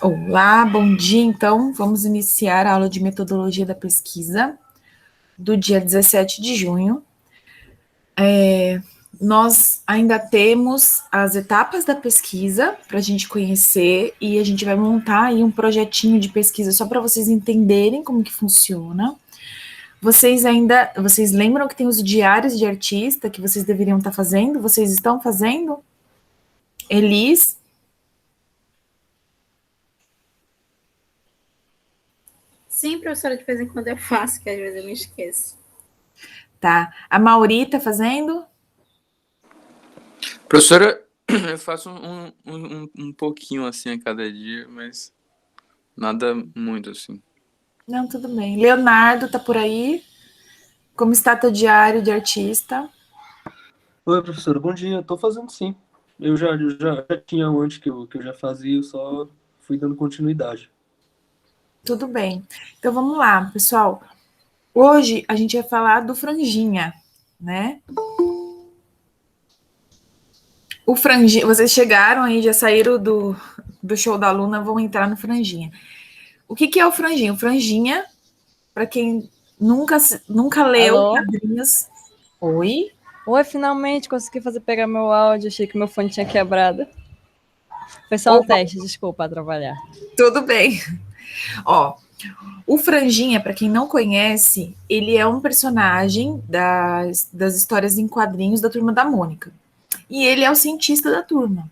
Olá, bom dia. Então, vamos iniciar a aula de metodologia da pesquisa do dia 17 de junho. Nós ainda temos as etapas da pesquisa para a gente conhecer e a gente vai montar aí um projetinho de pesquisa só para vocês entenderem como que funciona. Vocês lembram que tem os diários de artista que vocês deveriam estar fazendo? Vocês estão fazendo? Elis? Sim, professora, de vez em quando eu faço, que às vezes eu me esqueço. Tá. A Mauri está fazendo? Professora, eu faço um pouquinho assim a cada dia, mas nada muito assim. Não, tudo bem. Leonardo tá por aí? Como está teu diário de artista? Oi, professor, bom dia. Estou fazendo sim. Eu já tinha um antes que eu já fazia, eu só fui dando continuidade. Tudo bem. Então vamos lá, pessoal. Hoje a gente vai falar do franjinha, né? O franjinha, vocês chegaram aí, já saíram do show da Luna, vão entrar no franjinha. O que é o franjinha? O franjinha, para quem nunca leu Alô? quadrinhos. Oi? Oi, finalmente consegui pegar meu áudio. Achei que meu fone tinha quebrado. Foi só um teste, desculpa trabalhar. Tudo bem. Ó, o Franjinha, para quem não conhece, ele é um personagem das histórias em quadrinhos da Turma da Mônica. E ele é o cientista da turma.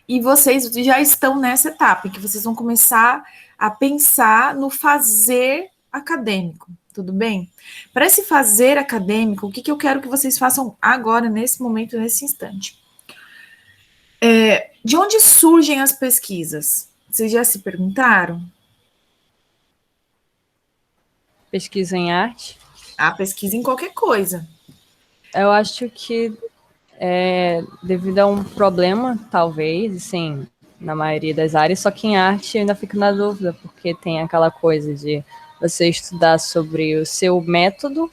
E vocês já estão nessa etapa em que vocês vão começar a pensar no fazer acadêmico, tudo bem? Para esse fazer acadêmico, o que eu quero que vocês façam agora, nesse momento, nesse instante? De onde surgem as pesquisas? Vocês já se perguntaram? Pesquisa em arte. A pesquisa em qualquer coisa. Eu acho que devido a um problema, talvez, assim, na maioria das áreas, só que em arte eu ainda fico na dúvida, porque tem aquela coisa de você estudar sobre o seu método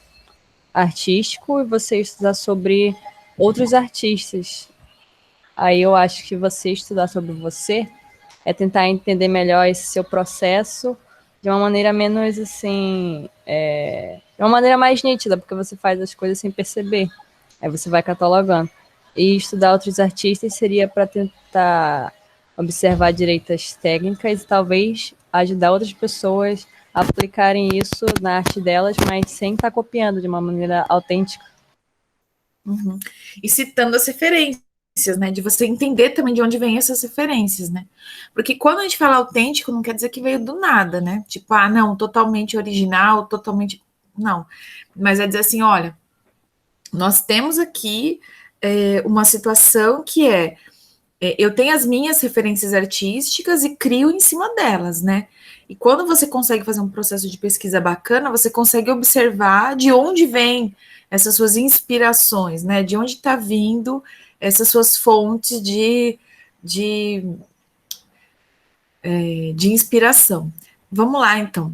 artístico e você estudar sobre outros artistas. Aí eu acho que você estudar sobre você é tentar entender melhor esse seu processo de uma maneira menos, assim, de uma maneira mais nítida, porque você faz as coisas sem perceber. Aí você vai catalogando. E estudar outros artistas seria para tentar observar direitas técnicas e talvez ajudar outras pessoas a aplicarem isso na arte delas, mas sem estar copiando de uma maneira autêntica. Uhum. E citando as referências, né? De você entender também de onde vêm essas referências, né? Porque quando a gente fala autêntico, não quer dizer que veio do nada, né? Tipo, não, totalmente original, totalmente. Não. Mas é dizer assim: olha, nós temos aqui uma situação que eu tenho as minhas referências artísticas e crio em cima delas, né? E quando você consegue fazer um processo de pesquisa bacana, você consegue observar de onde vem essas suas inspirações, né? De onde está vindo essas suas fontes de inspiração. Vamos lá, então.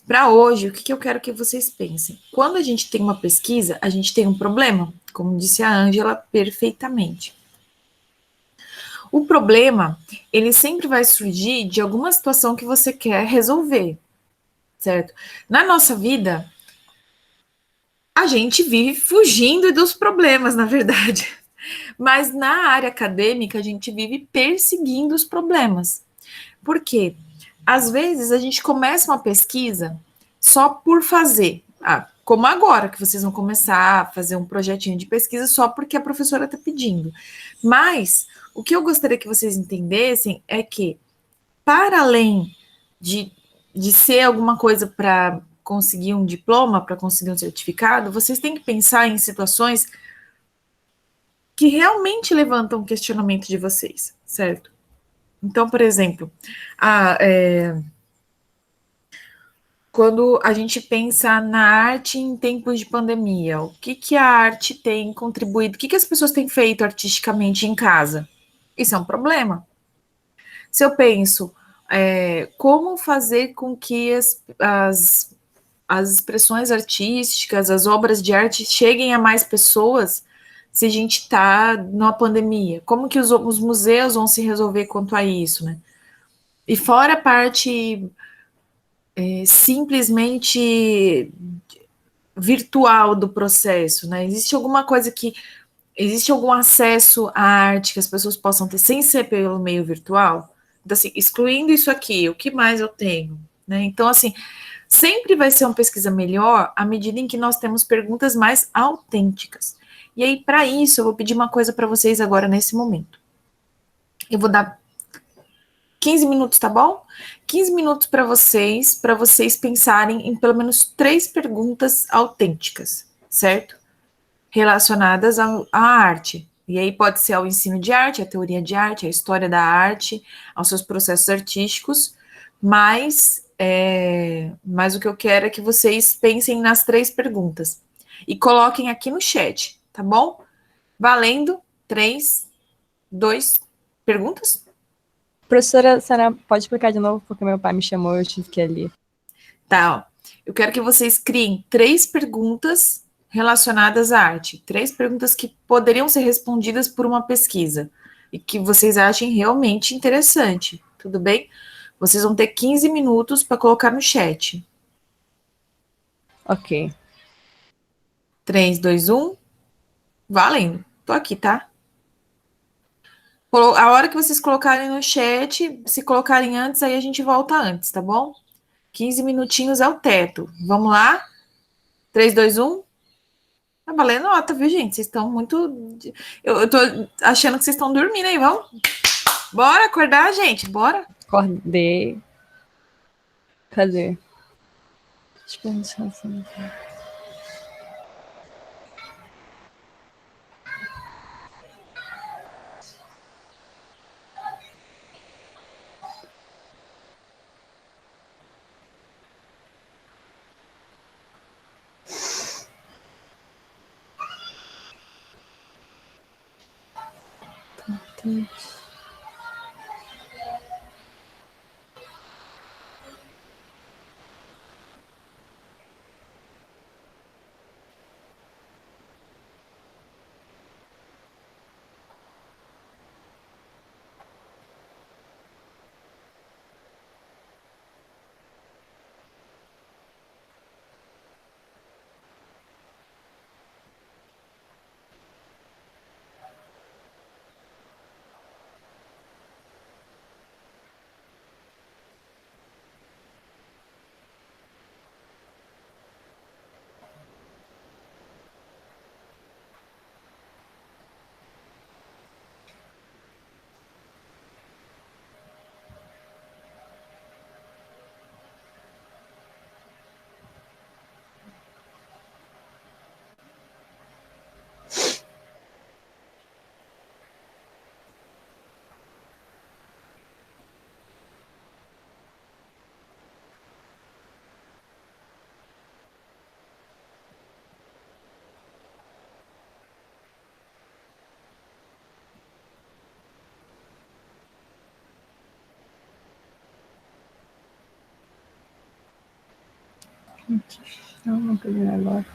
Para hoje, o que eu quero que vocês pensem? Quando a gente tem uma pesquisa, a gente tem um problema, como disse a Ângela perfeitamente. O problema, ele sempre vai surgir de alguma situação que você quer resolver, certo? Na nossa vida, a gente vive fugindo dos problemas, na verdade. Mas na área acadêmica, a gente vive perseguindo os problemas. Por quê? Às vezes, a gente começa uma pesquisa só por fazer. Como agora, que vocês vão começar a fazer um projetinho de pesquisa só porque a professora está pedindo. Mas o que eu gostaria que vocês entendessem é que, para além de ser alguma coisa para conseguir um diploma, para conseguir um certificado, vocês têm que pensar em situações que realmente levantam o questionamento de vocês, certo? Então, por exemplo, quando a gente pensa na arte em tempos de pandemia, o que a arte tem contribuído? O que as pessoas têm feito artisticamente em casa? Isso é um problema. Se eu penso, como fazer com que as expressões artísticas, as obras de arte cheguem a mais pessoas se a gente está numa pandemia? Como que os museus vão se resolver quanto a isso, né? E fora a parte simplesmente virtual do processo, né? Existe algum acesso à arte que as pessoas possam ter sem ser pelo meio virtual? Então, assim, excluindo isso aqui, o que mais eu tenho? Né? Então, assim, sempre vai ser uma pesquisa melhor à medida em que nós temos perguntas mais autênticas. E aí, para isso, eu vou pedir uma coisa para vocês agora nesse momento. Eu vou dar 15 minutos, tá bom? 15 minutos para vocês pensarem em pelo menos 3 perguntas autênticas, certo? Relacionadas à arte. E aí pode ser ao ensino de arte, à teoria de arte, à história da arte, aos seus processos artísticos, mas o que eu quero é que vocês pensem nas 3 perguntas e coloquem aqui no chat, tá bom? Valendo 3, 2 perguntas? Professora, a senhora pode explicar de novo, porque meu pai me chamou e eu tive que ir ali. Tá, ó. Eu quero que vocês criem 3 perguntas relacionadas à arte. 3 perguntas que poderiam ser respondidas por uma pesquisa e que vocês achem realmente interessante, tudo bem? Vocês vão ter 15 minutos para colocar no chat. Ok. 3, 2, 1. Valendo. Tô aqui, tá? A hora que vocês colocarem no chat, se colocarem antes, aí a gente volta antes, tá bom? 15 minutinhos é o teto. Vamos lá? 3, 2, 1. Tá valendo nota, viu, gente? Vocês estão muito. Eu tô achando que vocês estão dormindo aí, vamos? Bora acordar, gente, bora. Acordei. Cadê? Não tô vendo agora.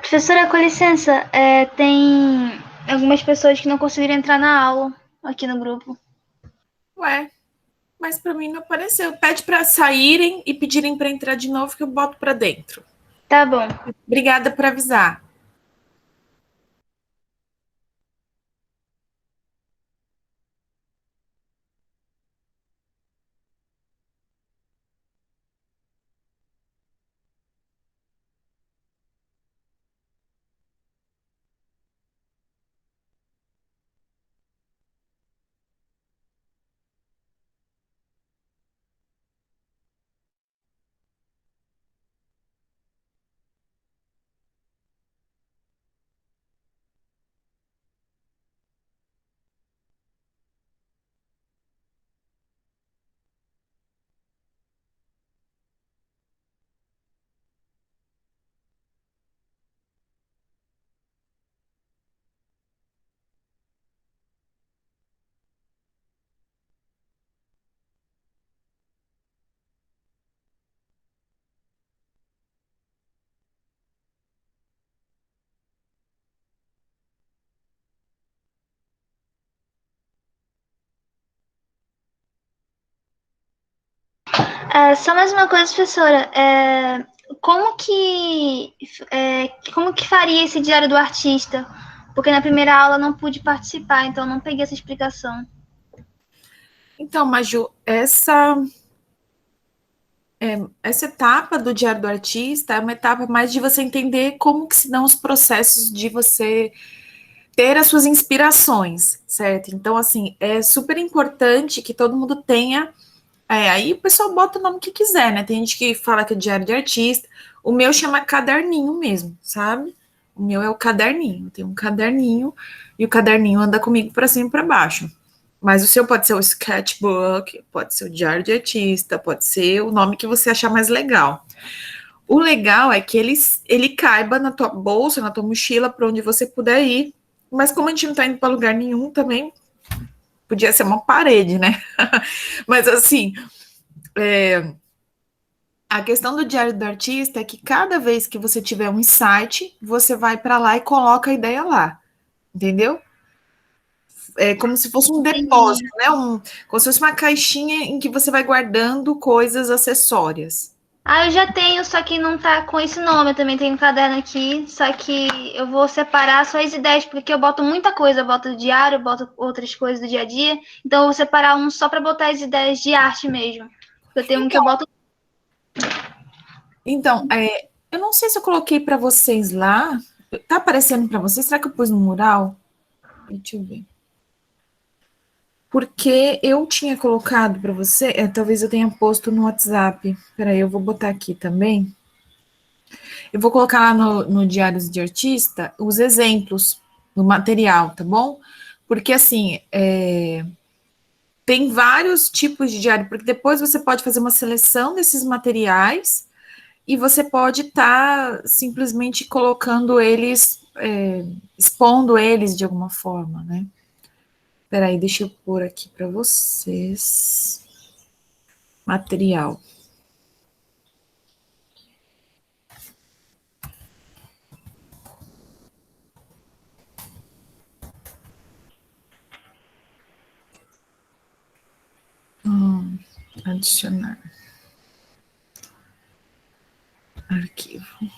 Professora, com licença, tem algumas pessoas que não conseguiram entrar na aula aqui no grupo. Ué, mas para mim não apareceu. Pede para saírem e pedirem para entrar de novo que eu boto para dentro. Tá bom. Obrigada por avisar. Só mais uma coisa, professora. Como que, como que faria esse diário do artista? Porque na primeira aula eu não pude participar, então eu não peguei essa explicação. Então, Maju, essa etapa do Diário do Artista é uma etapa mais de você entender como que se dão os processos de você ter as suas inspirações, certo? Então, assim, é super importante que todo mundo tenha. Aí o pessoal bota o nome que quiser, né? Tem gente que fala que é diário de artista. O meu chama caderninho mesmo, sabe? O meu é o caderninho. Tem um caderninho e o caderninho anda comigo para cima e para baixo. Mas o seu pode ser o sketchbook, pode ser o diário de artista, pode ser o nome que você achar mais legal. O legal é que ele caiba na tua bolsa, na tua mochila, para onde você puder ir. Mas como a gente não tá indo para lugar nenhum também, podia ser uma parede, né? Mas assim, a questão do diário do artista é que cada vez que você tiver um insight, você vai para lá e coloca a ideia lá, entendeu? É como se fosse um depósito, né? Como se fosse uma caixinha em que você vai guardando coisas acessórias. Eu já tenho, só que não tá com esse nome. Eu também tenho um caderno aqui, só que eu vou separar só as ideias, porque eu boto muita coisa. Eu boto diário, eu boto outras coisas do dia a dia. Então eu vou separar um só para botar as ideias de arte mesmo. Eu tenho um que eu boto. Então, eu não sei se eu coloquei para vocês lá. Tá aparecendo para vocês? Será que eu pus no mural? Deixa eu ver. Porque eu tinha colocado para você, talvez eu tenha posto no WhatsApp. Peraí, eu vou botar aqui também. Eu vou colocar lá no Diários de Artista os exemplos do material, tá bom? Porque assim, tem vários tipos de diário, porque depois você pode fazer uma seleção desses materiais e você pode estar simplesmente colocando eles, expondo eles de alguma forma, né? Peraí, deixa eu pôr aqui para vocês. Material. Adicionar. Arquivo.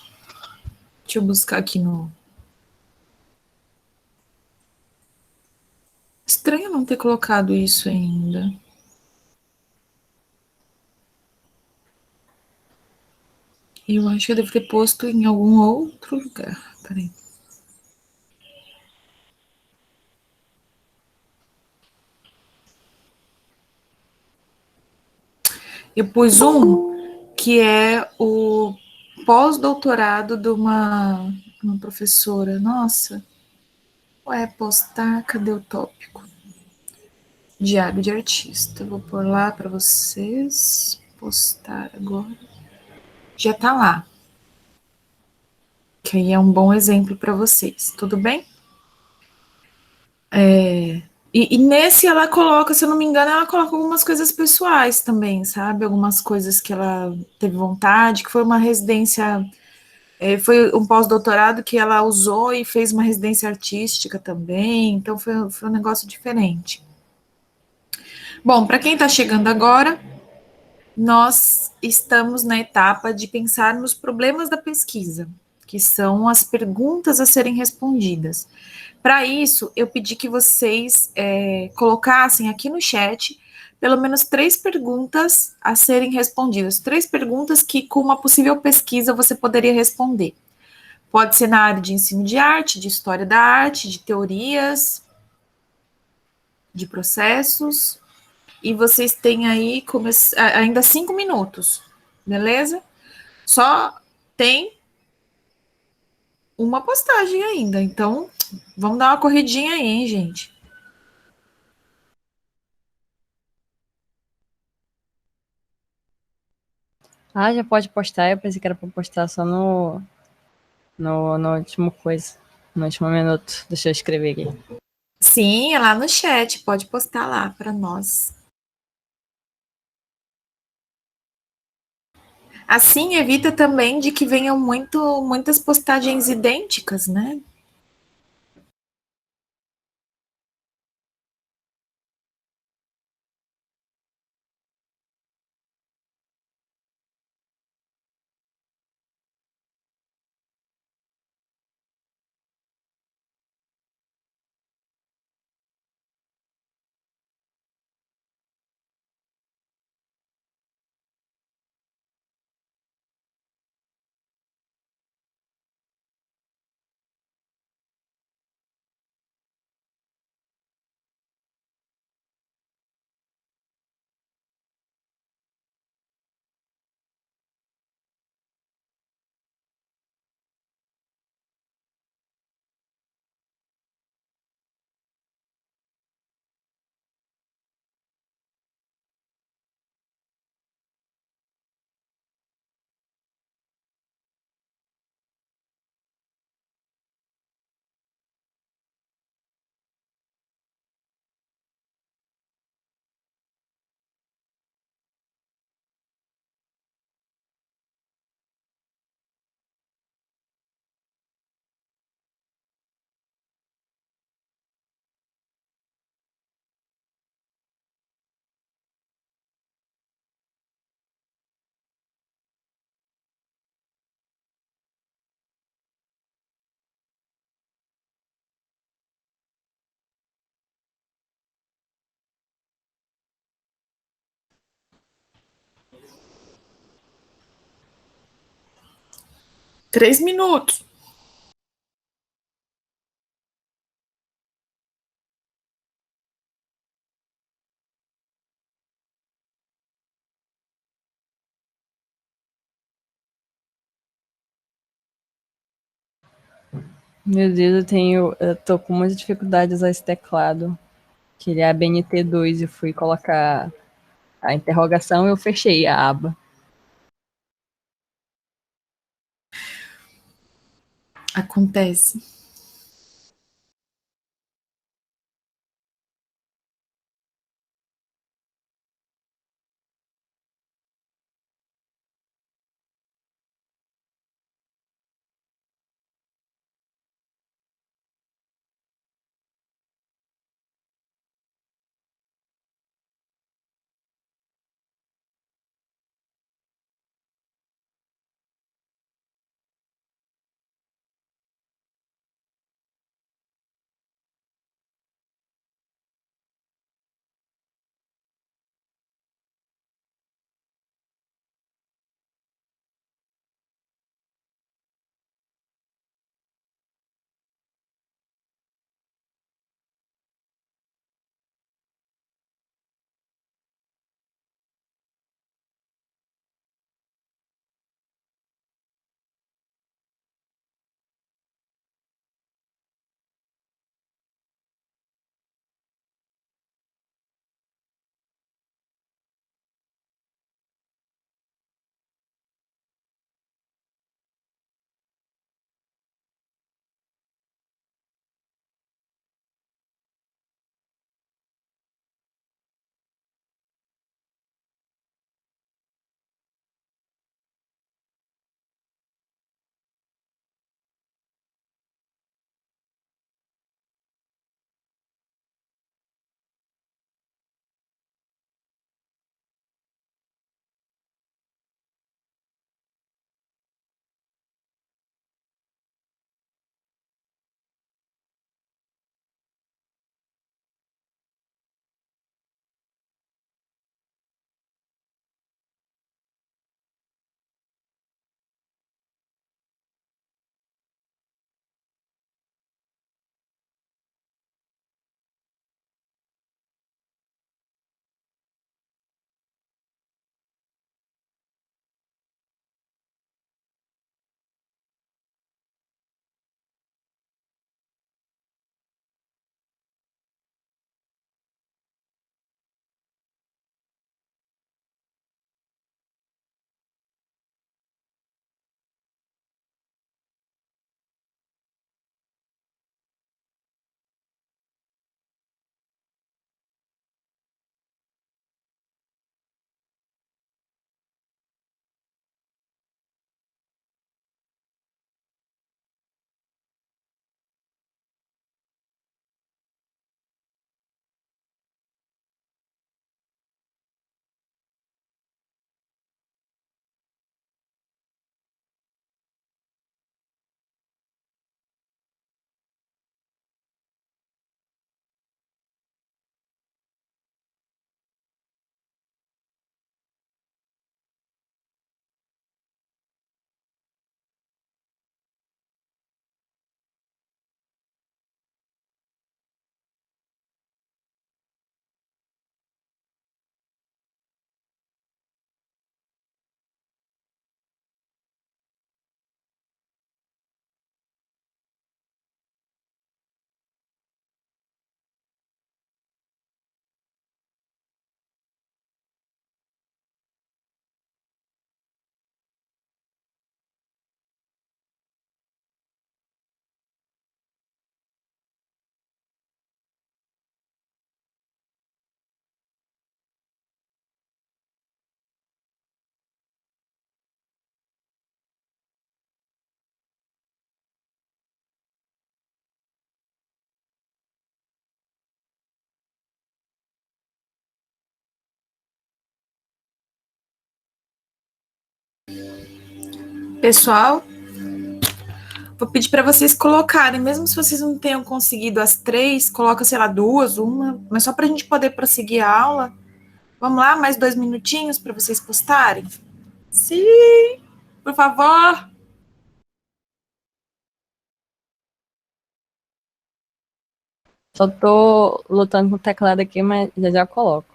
Deixa eu buscar aqui no. Estranho não ter colocado isso ainda. Eu acho que eu devo ter posto em algum outro lugar. Peraí. Eu pus um que é o pós-doutorado de uma professora. Nossa. Ué, postar, cadê o tópico? Diário de artista. Vou pôr lá para vocês. Postar agora. Já tá lá. Que aí é um bom exemplo para vocês. Tudo bem? E nesse ela coloca, se eu não me engano, ela coloca algumas coisas pessoais também, sabe? Algumas coisas que ela teve vontade, que foi uma residência Foi um pós-doutorado que ela usou e fez uma residência artística também, então foi um negócio diferente. Bom, para quem está chegando agora, nós estamos na etapa de pensar nos problemas da pesquisa, que são as perguntas a serem respondidas. Para isso, eu pedi que vocês colocassem aqui no chat pelo menos 3 perguntas a serem respondidas, 3 perguntas que, com uma possível pesquisa, você poderia responder. Pode ser na área de ensino de arte, de história da arte, de teorias, de processos. E vocês têm aí ainda 5 minutos, beleza? Só tem uma postagem ainda, então vamos dar uma corridinha aí, hein, gente? Ah, já pode postar. Eu pensei que era pra postar só no último coisa. No último minuto. Deixa eu escrever aqui. Sim, é lá no chat, pode postar lá para nós. Assim evita também de que venham muitas postagens idênticas, né? Três minutos. Meu Deus, eu tô com muita dificuldade de usar esse teclado. Que ele é a BNT2 e fui colocar a interrogação e eu fechei a aba. Acontece. Pessoal, vou pedir para vocês colocarem, mesmo se vocês não tenham conseguido as 3, coloca, sei lá, 2, uma, mas só para a gente poder prosseguir a aula. Vamos lá, mais 2 minutinhos para vocês postarem? Sim, por favor. Só tô lutando com o teclado aqui, mas já coloco.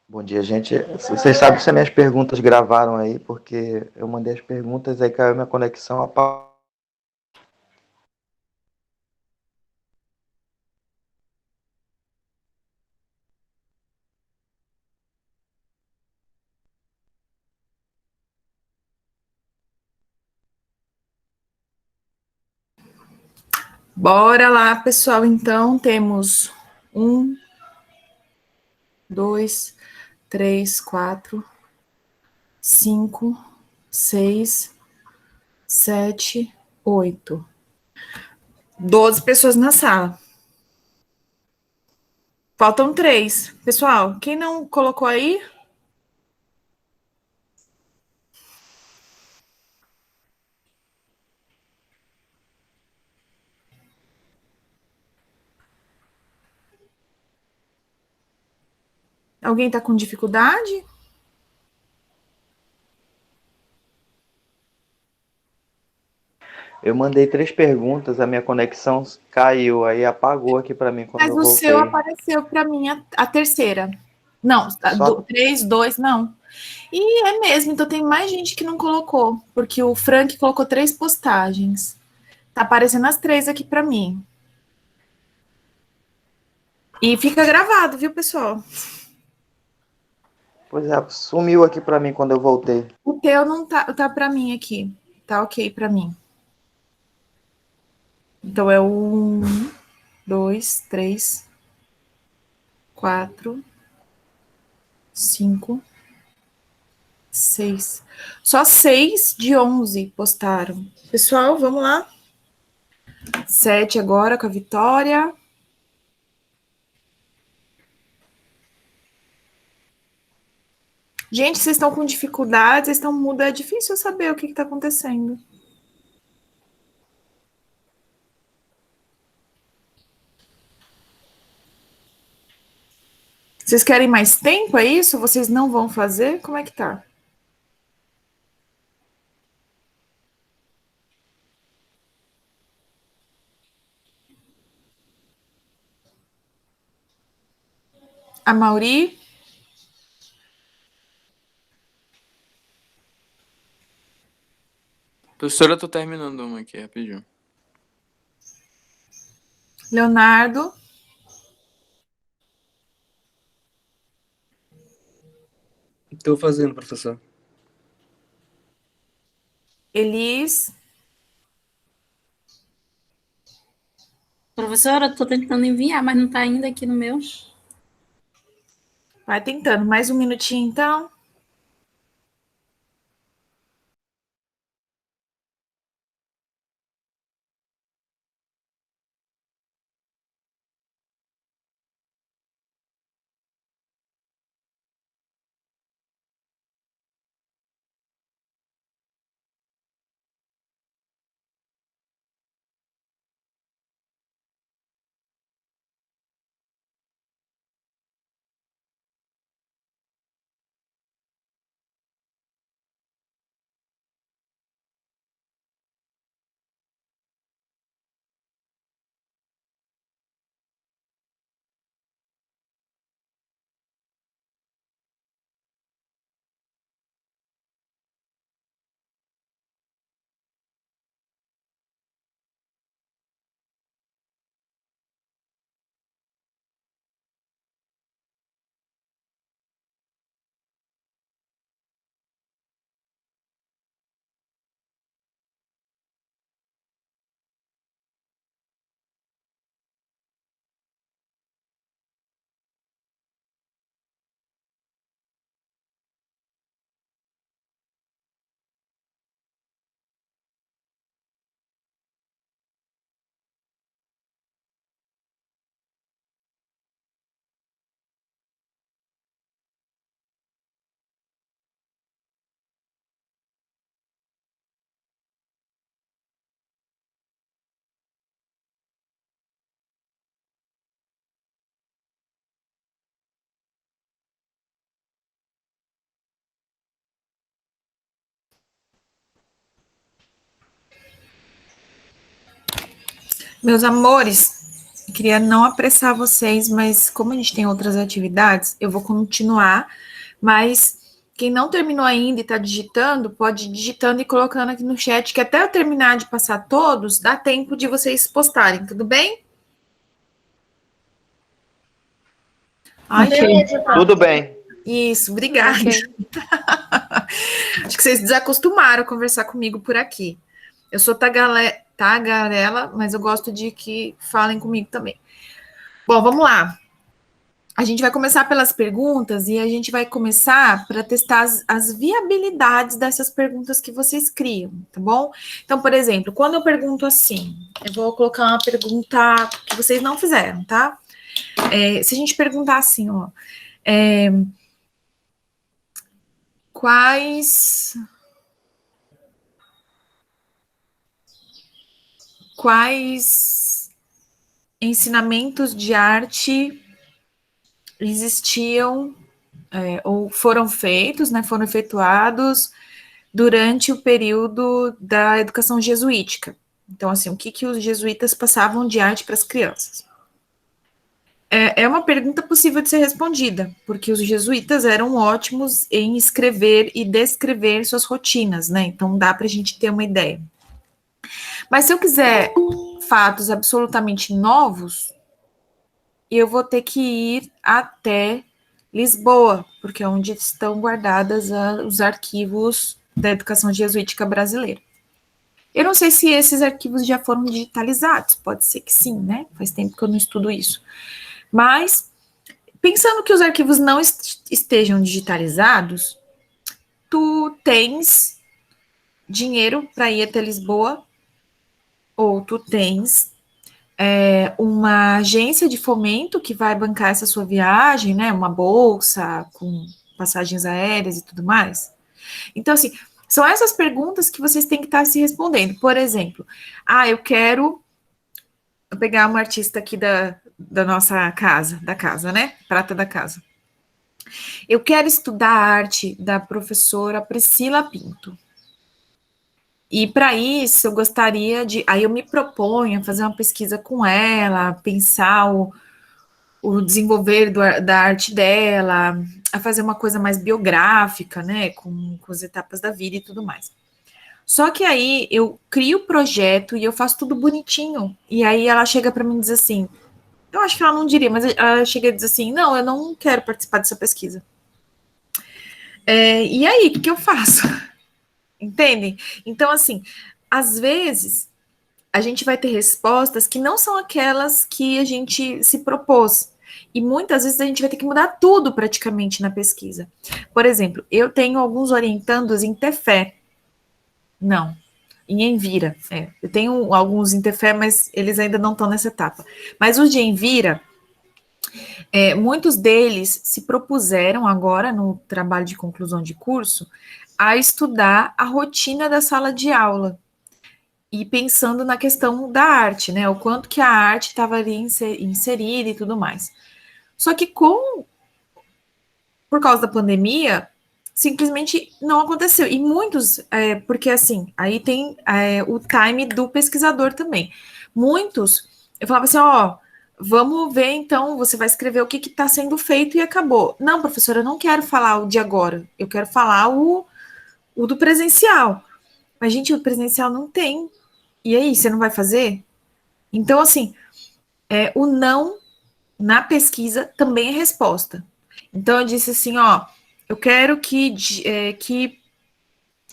Bom dia, gente. Vocês sabem se as minhas perguntas gravaram aí, porque eu mandei as perguntas, aí caiu minha conexão. Bora lá, pessoal. Então, temos 1, 2, 3, 4, 5, 6, 7, 8. 12 pessoas na sala. Faltam 3. Pessoal, quem não colocou aí? Alguém está com dificuldade? Eu mandei 3 perguntas, a minha conexão caiu, aí apagou aqui para mim quando Mas eu o seu voltei. apareceu para mim a terceira. Não, Só 3, 2, não. E é mesmo, então tem mais gente que não colocou, porque o Frank colocou 3 postagens. Tá aparecendo as 3 aqui para mim. E fica gravado, viu, pessoal? Pois é, sumiu aqui para mim quando eu voltei. O teu não tá para mim aqui. Tá ok para mim. Então é 1, 2, 3, 4, 5, 6. Só 6 de 11 postaram. Pessoal, vamos lá. 7 agora com a Vitória. Gente, vocês estão com dificuldades, vocês estão mudo, é difícil saber o que está acontecendo. Vocês querem mais tempo, é isso? Vocês não vão fazer? Como é que tá? A Mauri? Professora, eu tô terminando uma aqui, rapidinho. Leonardo? Estou fazendo, professor. Elis? Professora, eu tô tentando enviar, mas não tá ainda aqui no meu. Vai tentando. Mais um minutinho, então. Meus amores, queria não apressar vocês, mas como a gente tem outras atividades, eu vou continuar, mas quem não terminou ainda e está digitando, pode ir digitando e colocando aqui no chat, que até eu terminar de passar todos, dá tempo de vocês postarem, tudo bem? Ai, Beleza, tá. Tudo bem. isso, obrigada. Ok. Acho que vocês desacostumaram a conversar comigo por aqui. Eu sou tagarela, mas eu gosto de que falem comigo também. Bom, vamos lá. A gente vai começar pelas perguntas e a gente vai começar para testar as viabilidades dessas perguntas que vocês criam, tá bom? Então, por exemplo, quando eu pergunto assim, eu vou colocar uma pergunta que vocês não fizeram, tá? Se a gente perguntar assim, ó, quais ensinamentos de arte existiam ou foram feitos, né, foram efetuados durante o período da educação jesuítica. Então, assim, o que os jesuítas passavam de arte para as crianças? É uma pergunta possível de ser respondida, porque os jesuítas eram ótimos em escrever e descrever suas rotinas, né? Então, dá para a gente ter uma ideia. Mas se eu quiser fatos absolutamente novos, eu vou ter que ir até Lisboa, porque é onde estão guardados os arquivos da educação jesuítica brasileira. Eu não sei se esses arquivos já foram digitalizados, pode ser que sim, né? Faz tempo que eu não estudo isso. Mas, pensando que os arquivos não estejam digitalizados, tu tens dinheiro para ir até Lisboa, ou tu tens uma agência de fomento que vai bancar essa sua viagem, né? Uma bolsa com passagens aéreas e tudo mais. Então, assim, são essas perguntas que vocês têm que estar se respondendo. Por exemplo, eu quero pegar uma artista aqui da nossa casa, né? Prata da casa. Eu quero estudar a arte da professora Priscila Pinto. E para isso eu gostaria aí eu me proponho a fazer uma pesquisa com ela, pensar o desenvolver da arte dela, a fazer uma coisa mais biográfica, né, com as etapas da vida e tudo mais. Só que aí eu crio o projeto e eu faço tudo bonitinho, e aí ela chega para mim e diz assim, eu acho que ela não diria, mas ela chega e diz assim, não, eu não quero participar dessa pesquisa. E aí, o que eu faço? Entendem? Então, assim, às vezes, a gente vai ter respostas que não são aquelas que a gente se propôs. E muitas vezes a gente vai ter que mudar tudo praticamente na pesquisa. Por exemplo, eu tenho alguns orientandos em Tefé. Não, em Envira. Eu tenho alguns em Tefé, mas eles ainda não estão nessa etapa. Mas os de Envira, muitos deles se propuseram agora, no trabalho de conclusão de curso, a estudar a rotina da sala de aula. E pensando na questão da arte, né? O quanto que a arte estava ali inserida e tudo mais. Só que por causa da pandemia, simplesmente não aconteceu. E muitos, porque assim, aí tem o time do pesquisador também. Muitos, eu falava assim, vamos ver então, você vai escrever o que está sendo feito e acabou. Não, professora, eu não quero falar o de agora, eu quero falar o do presencial. Mas, gente, o presencial não tem. E aí, você não vai fazer? Então, assim, o não na pesquisa também é resposta. Então, eu disse assim, eu quero que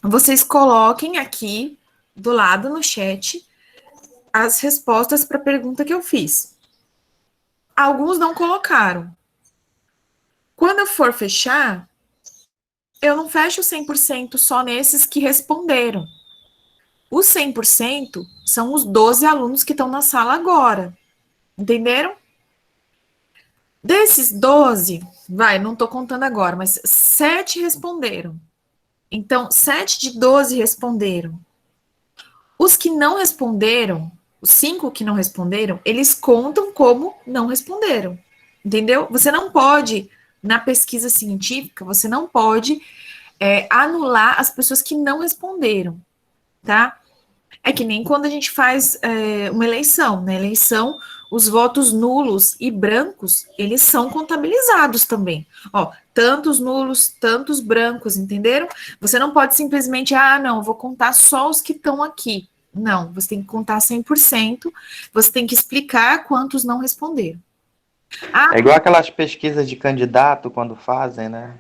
vocês coloquem aqui do lado no chat as respostas para a pergunta que eu fiz. Alguns não colocaram. Quando eu for fechar, eu não fecho 100% só nesses que responderam. Os 100% são os 12 alunos que estão na sala agora. Entenderam? Desses 12, não estou contando agora, mas 7 responderam. Então, 7 de 12 responderam. Os que não responderam, os 5 que não responderam, eles contam como não responderam. Entendeu? Você não pode, na pesquisa científica, você não pode anular as pessoas que não responderam, tá? É que nem quando a gente faz uma eleição. Na eleição, os votos nulos e brancos, eles são contabilizados também. Ó, tantos nulos, tantos brancos, entenderam? Você não pode simplesmente, não, vou contar só os que estão aqui. Não, você tem que contar 100%, você tem que explicar quantos não responderam. É igual aquelas pesquisas de candidato quando fazem, né?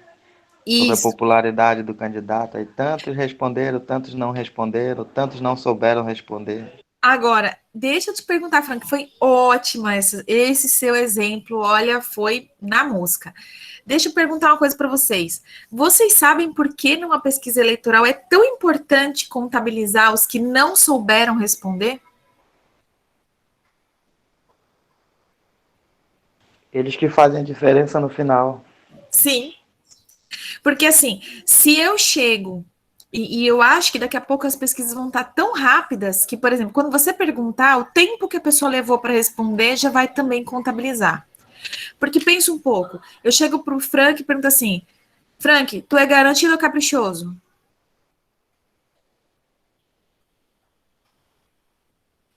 Sobre a Isso. popularidade do candidato. Aí tantos responderam, tantos não responderam, tantos não souberam responder. Agora, deixa eu te perguntar, Frank, foi ótima esse seu exemplo, olha, foi na mosca. Deixa eu perguntar uma coisa para vocês. Vocês sabem por que numa pesquisa eleitoral é tão importante contabilizar os que não souberam responder? Eles que fazem a diferença no final. Sim. Porque assim, se eu chego, e eu acho que daqui a pouco as pesquisas vão estar tão rápidas que, por exemplo, quando você perguntar, o tempo que a pessoa levou para responder já vai também contabilizar. Porque pensa um pouco, eu chego para o Frank e pergunto assim, Frank, tu é garantido ou caprichoso?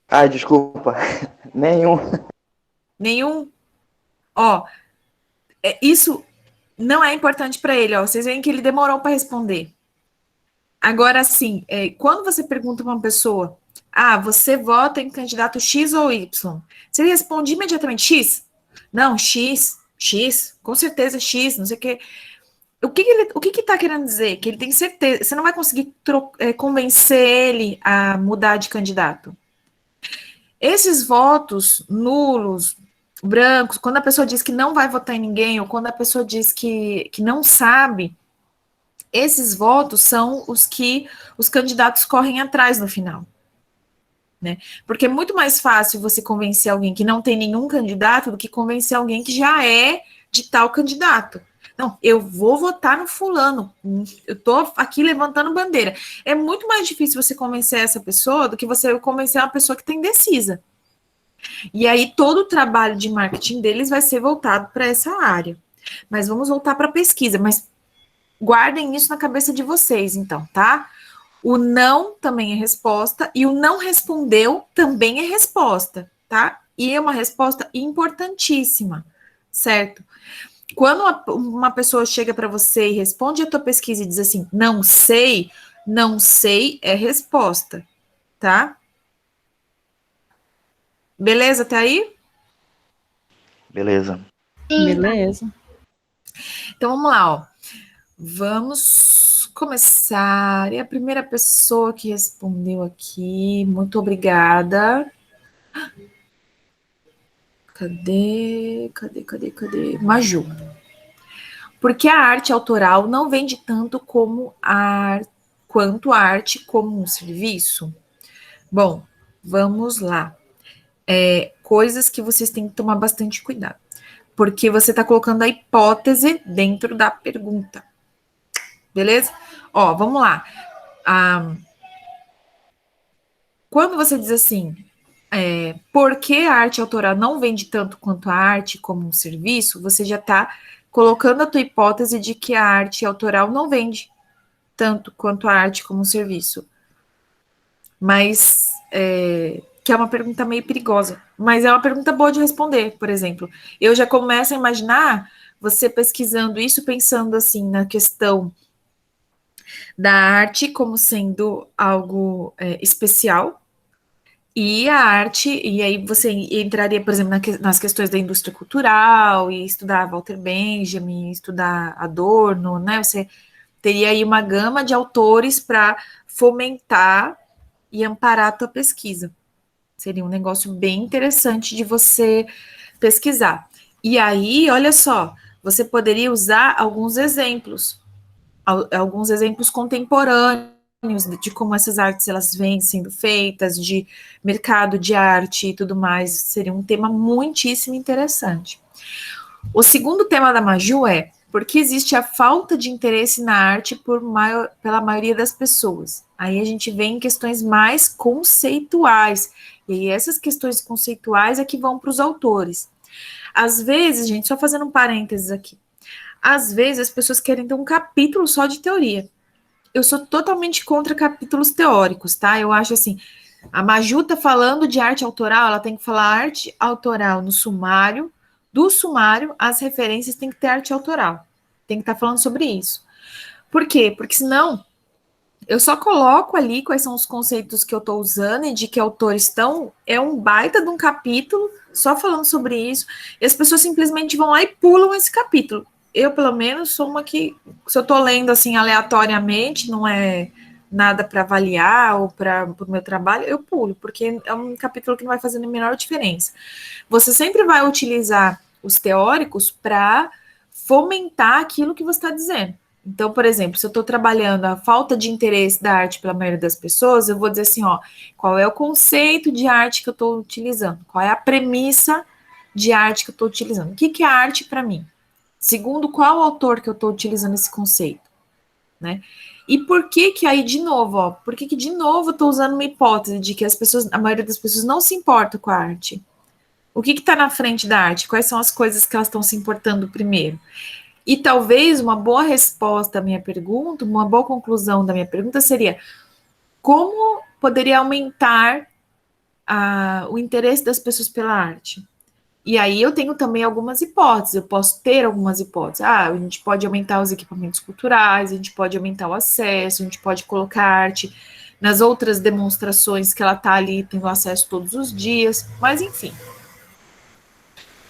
Ai, desculpa. Nenhum. Nenhum? Ó, isso não é importante para ele, ó. Vocês veem que ele demorou para responder. Agora, assim, quando você pergunta para uma pessoa, você vota em candidato X ou Y? Você responde imediatamente X? Não, X, com certeza X, não sei o quê. O que tá querendo dizer? Que ele tem certeza, você não vai conseguir convencer ele a mudar de candidato. Esses votos nulos, brancos, quando a pessoa diz que não vai votar em ninguém, ou quando a pessoa diz que não sabe, esses votos são os que os candidatos correm atrás no final. Né? Porque é muito mais fácil você convencer alguém que não tem nenhum candidato do que convencer alguém que já é de tal candidato. Não, eu vou votar no fulano, eu tô aqui levantando bandeira. É muito mais difícil você convencer essa pessoa do que você convencer uma pessoa que está indecisa. E aí todo o trabalho de marketing deles vai ser voltado para essa área. Mas vamos voltar para a pesquisa, mas guardem isso na cabeça de vocês, então, tá? O não também é resposta e o não respondeu também é resposta, tá? E é uma resposta importantíssima, certo? Quando uma pessoa chega para você e responde a tua pesquisa e diz assim, não sei é resposta, tá? Beleza, tá aí? Beleza. Beleza. Então vamos lá, ó. Vamos começar. E a primeira pessoa que respondeu aqui, muito obrigada. Cadê? Maju. Porque a arte autoral não vende tanto quanto a arte como um serviço? Bom, vamos lá. Coisas que vocês têm que tomar bastante cuidado. Porque você está colocando a hipótese dentro da pergunta. Beleza? Ó, vamos lá. Quando você diz assim, por que a arte autoral não vende tanto quanto a arte como um serviço, você já está colocando a tua hipótese de que a arte autoral não vende tanto quanto a arte como um serviço. Mas, que é uma pergunta meio perigosa, mas é uma pergunta boa de responder, por exemplo. Eu já começo a imaginar você pesquisando isso, pensando assim, na questão da arte como sendo algo especial, e a arte, e aí você entraria, por exemplo, nas questões da indústria cultural, e estudar Walter Benjamin, estudar Adorno, né? Você teria aí uma gama de autores para fomentar e amparar a tua pesquisa. Seria um negócio bem interessante de você pesquisar. E aí, olha só, você poderia usar alguns exemplos contemporâneos de como essas artes elas vêm sendo feitas, de mercado de arte e tudo mais. Seria um tema muitíssimo interessante. O segundo tema da Maju é porque existe a falta de interesse na arte pela maioria das pessoas. Aí a gente vem em questões mais conceituais, e aí essas questões conceituais é que vão para os autores. Às vezes, gente, só fazendo um parênteses aqui, às vezes as pessoas querem ter um capítulo só de teoria. Eu sou totalmente contra capítulos teóricos, tá? Eu acho assim, A Maju tá falando de arte autoral, ela tem que falar arte autoral no sumário. Do sumário, as referências tem que ter arte autoral. Tem que estar falando sobre isso. Por quê? Porque senão eu só coloco ali quais são os conceitos que eu estou usando e de que autores estão. É um baita de um capítulo só falando sobre isso. E as pessoas simplesmente vão lá e pulam esse capítulo. Eu, pelo menos, sou uma que, se eu estou lendo assim aleatoriamente, não é nada para avaliar ou para o meu trabalho, eu pulo, porque é um capítulo que não vai fazer a menor diferença. Você sempre vai utilizar os teóricos para fomentar aquilo que você está dizendo. Então, por exemplo, se eu estou trabalhando a falta de interesse da arte pela maioria das pessoas, eu vou dizer assim, ó, qual é o conceito de arte que eu estou utilizando? Qual é a premissa de arte que eu estou utilizando? O que é arte para mim? Segundo qual autor que eu estou utilizando esse conceito, né? E por que aí, de novo, ó, por que de novo eu estou usando uma hipótese de que as pessoas, a maioria das pessoas não se importa com a arte? O que está na frente da arte? Quais são as coisas que elas estão se importando primeiro? E talvez uma boa resposta à minha pergunta, uma boa conclusão da minha pergunta seria: como poderia aumentar o interesse das pessoas pela arte? E aí eu tenho também algumas hipóteses, eu posso ter algumas hipóteses. A gente pode aumentar os equipamentos culturais, a gente pode aumentar o acesso, a gente pode colocar arte nas outras demonstrações que ela está ali tendo acesso todos os dias, mas enfim.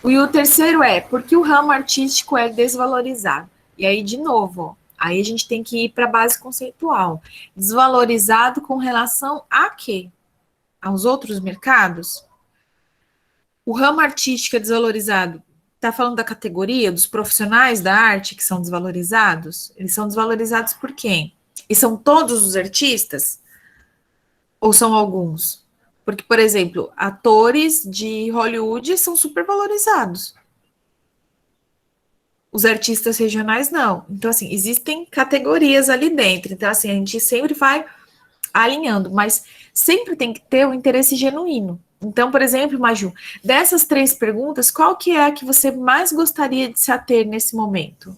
E o terceiro é, porque o ramo artístico é desvalorizado? E aí, de novo, ó, aí a gente tem que ir para a base conceitual. Desvalorizado com relação a quê? Aos outros mercados? O ramo artístico é desvalorizado? Está falando da categoria, dos profissionais da arte que são desvalorizados? Eles são desvalorizados por quem? E são todos os artistas? Ou são alguns? Porque, por exemplo, atores de Hollywood são supervalorizados. Os artistas regionais não. Então, assim, existem categorias ali dentro. Então, assim, a gente sempre vai alinhando, mas sempre tem que ter um interesse genuíno. Então, por exemplo, Maju, dessas 3 perguntas, qual que é a que você mais gostaria de se ater nesse momento?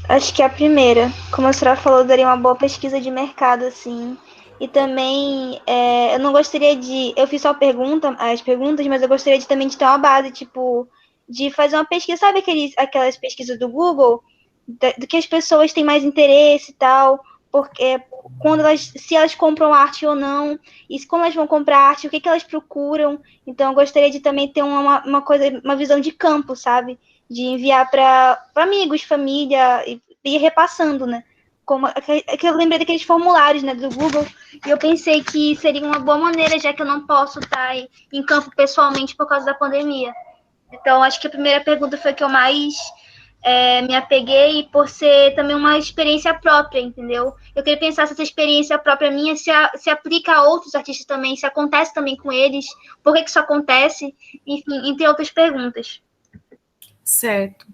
Acho que a primeira, como a senhora falou, daria uma boa pesquisa de mercado, assim. E também, eu não gostaria de... Eu fiz só as perguntas, mas eu gostaria também de ter uma base, tipo, de fazer uma pesquisa. Sabe aquelas pesquisas do Google? Do que as pessoas têm mais interesse e tal, porque se elas compram arte ou não, e como elas vão comprar arte, o que elas procuram. Então, eu gostaria de também ter uma visão de campo, sabe? De enviar para amigos, família, e ir repassando, né? Que eu lembrei daqueles formulários, né, do Google, e eu pensei que seria uma boa maneira, já que eu não posso estar em campo pessoalmente por causa da pandemia. Então, acho que a primeira pergunta foi a que eu mais me apeguei, por ser também uma experiência própria, entendeu? Eu queria pensar se essa experiência própria minha se aplica a outros artistas também, se acontece também com eles, por que isso acontece, enfim, entre outras perguntas. Certo.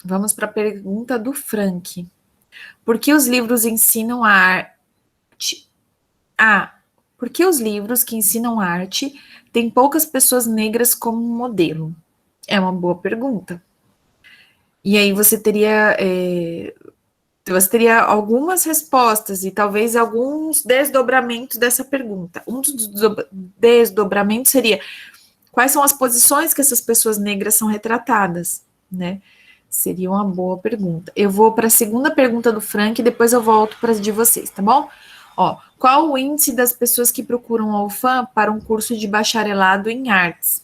Vamos para a pergunta do Frank. Por que os livros ensinam a arte? Por que os livros que ensinam arte têm poucas pessoas negras como modelo? É uma boa pergunta. E aí você teria algumas respostas e talvez alguns desdobramentos dessa pergunta. Um dos desdobramentos seria: quais são as posições que essas pessoas negras são retratadas, né? Seria uma boa pergunta. Eu vou para a segunda pergunta do Frank e depois eu volto para as de vocês, tá bom? Ó, qual o índice das pessoas que procuram a UFAM para um curso de bacharelado em artes?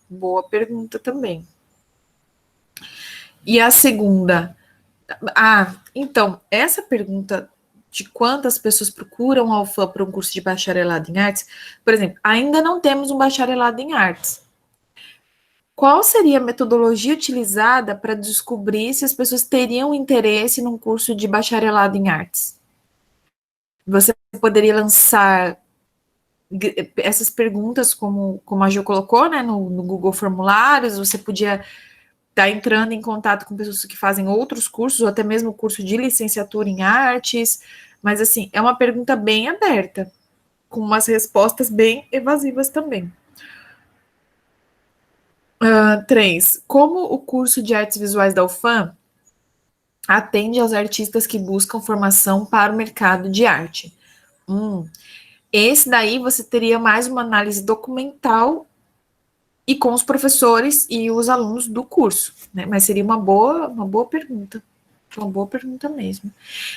Boa pergunta também. E a segunda? Então, essa pergunta de quantas pessoas procuram a UFAM para um curso de bacharelado em artes, por exemplo, ainda não temos um bacharelado em artes. Qual seria a metodologia utilizada para descobrir se as pessoas teriam interesse num curso de bacharelado em artes? Você poderia lançar essas perguntas, como a Jo colocou, né, no Google Formulários. Você podia estar entrando em contato com pessoas que fazem outros cursos, ou até mesmo o curso de licenciatura em artes. Mas, assim, é uma pergunta bem aberta, com umas respostas bem evasivas também. 3. Como o curso de artes visuais da UFAM atende aos artistas que buscam formação para o mercado de arte? Esse daí você teria mais uma análise documental e com os professores e os alunos do curso, né? Mas seria uma boa pergunta. Uma boa pergunta mesmo.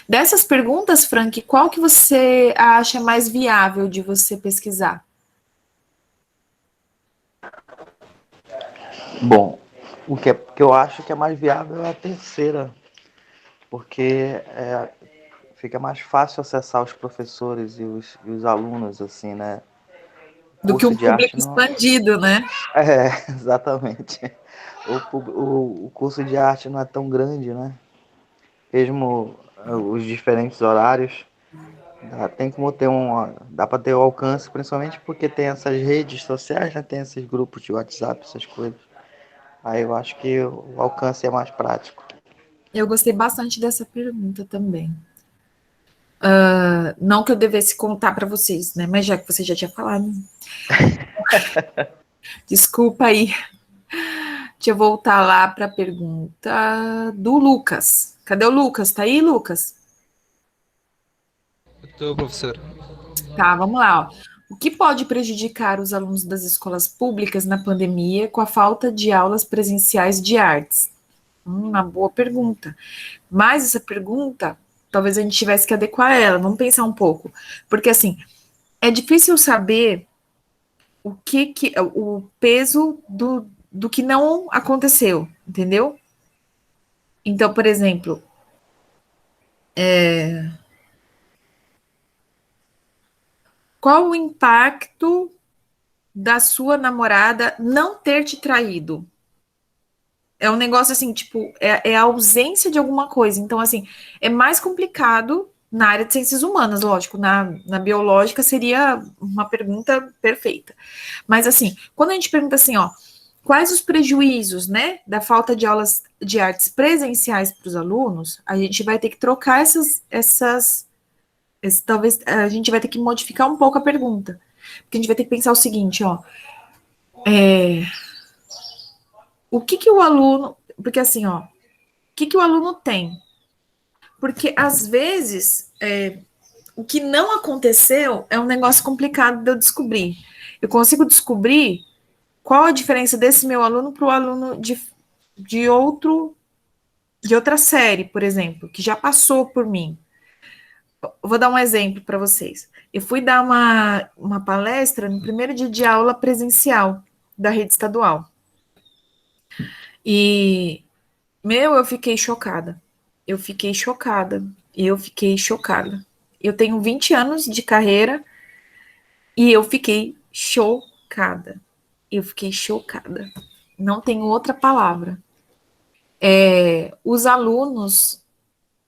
Dessas perguntas, Frank, qual que você acha mais viável de você pesquisar? Bom, o que eu acho que é mais viável é a terceira, porque fica mais fácil acessar os professores e os alunos, assim, né? Do que um Curso de arte público não... expandido, né? Exatamente. O curso de arte não é tão grande, né? Mesmo os diferentes horários, dá para ter o alcance, principalmente porque tem essas redes sociais, né? Tem esses grupos de WhatsApp, essas coisas. Aí eu acho que o alcance é mais prático. Eu gostei bastante dessa pergunta também. Não que eu devesse contar para vocês, né? Mas já que você já tinha falado. Desculpa aí. Deixa eu voltar lá para a pergunta do Lucas. Cadê o Lucas? Tá aí, Lucas? Estou, professor. Tá, vamos lá. Ó. O que pode prejudicar os alunos das escolas públicas na pandemia com a falta de aulas presenciais de artes? Uma boa pergunta. Mas essa pergunta, talvez a gente tivesse que adequar ela. Vamos pensar um pouco. Porque, assim, é difícil saber o peso do que não aconteceu, entendeu? Então, por exemplo, qual o impacto da sua namorada não ter te traído? É um negócio assim, tipo, é a ausência de alguma coisa. Então, assim, é mais complicado na área de ciências humanas, lógico. Na biológica seria uma pergunta perfeita. Mas, assim, quando a gente pergunta assim, ó, quais os prejuízos, né, da falta de aulas de artes presenciais para os alunos, a gente vai ter que trocar talvez a gente vai ter que modificar um pouco a pergunta. Porque a gente vai ter que pensar o seguinte, ó, o que o aluno, porque assim, ó, o que o aluno tem? Porque às vezes o que não aconteceu é um negócio complicado de eu descobrir. Eu consigo descobrir qual a diferença desse meu aluno para o aluno de outra série, por exemplo, que já passou por mim. Eu vou dar um exemplo para vocês. Eu fui dar uma palestra no primeiro dia de aula presencial da rede estadual. E, eu fiquei chocada. Eu fiquei chocada. Eu fiquei chocada. Eu tenho 20 anos de carreira e eu fiquei chocada. Eu fiquei chocada. Não tenho outra palavra. Os alunos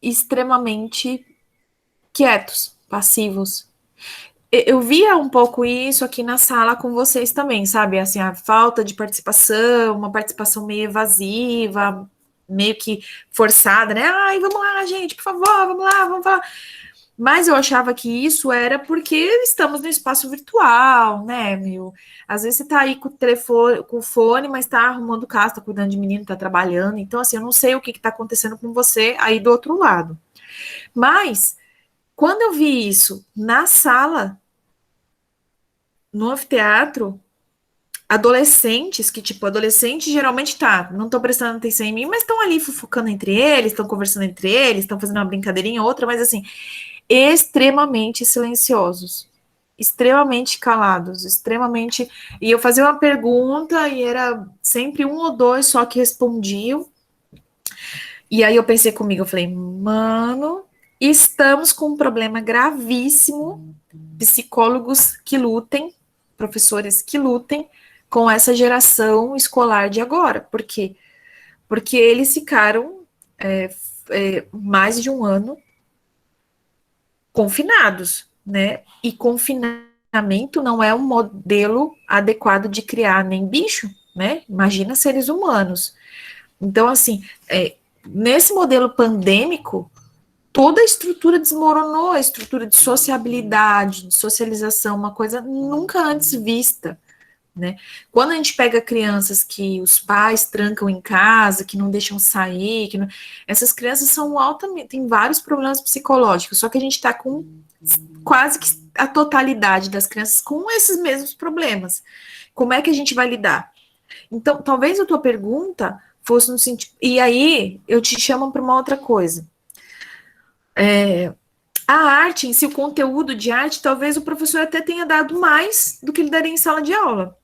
extremamente quietos, passivos. Eu via um pouco isso aqui na sala com vocês também, sabe? Assim, a falta de participação, uma participação meio evasiva, meio que forçada, né? Ai, vamos lá, gente, por favor, vamos lá, vamos falar. Mas eu achava que isso era porque estamos no espaço virtual, né, meu? Às vezes você tá aí com o telefone, com o fone, mas tá arrumando casa, tá cuidando de menino, tá trabalhando. Então, assim, eu não sei o que tá acontecendo com você aí do outro lado. Mas, quando eu vi isso na sala, no anfiteatro, adolescentes, que, tipo, adolescente geralmente não estão prestando atenção em mim, mas estão ali fofocando entre eles, estão conversando entre eles, estão fazendo uma brincadeirinha ou outra, mas, assim, extremamente silenciosos, extremamente calados, extremamente... E eu fazia uma pergunta e era sempre um ou dois só que respondiam. E aí eu pensei comigo, eu falei, mano, estamos com um problema gravíssimo, psicólogos que lutem, professores que lutem com essa geração escolar de agora. Por quê? Porque eles ficaram mais de um ano confinados, né? E confinamento não é um modelo adequado de criar nem bicho, né? Imagina seres humanos. Então, assim, nesse modelo pandêmico, toda a estrutura desmoronou, a estrutura de sociabilidade, de socialização, uma coisa nunca antes vista, né? Quando a gente pega crianças que os pais trancam em casa, que não deixam sair, essas crianças são altamente, têm vários problemas psicológicos, só que a gente está com quase que a totalidade das crianças com esses mesmos problemas. Como é que a gente vai lidar? Então, talvez a tua pergunta fosse no sentido... E aí, eu te chamo para uma outra coisa. A arte em si, o conteúdo de arte, talvez o professor até tenha dado mais do que ele daria em sala de aula.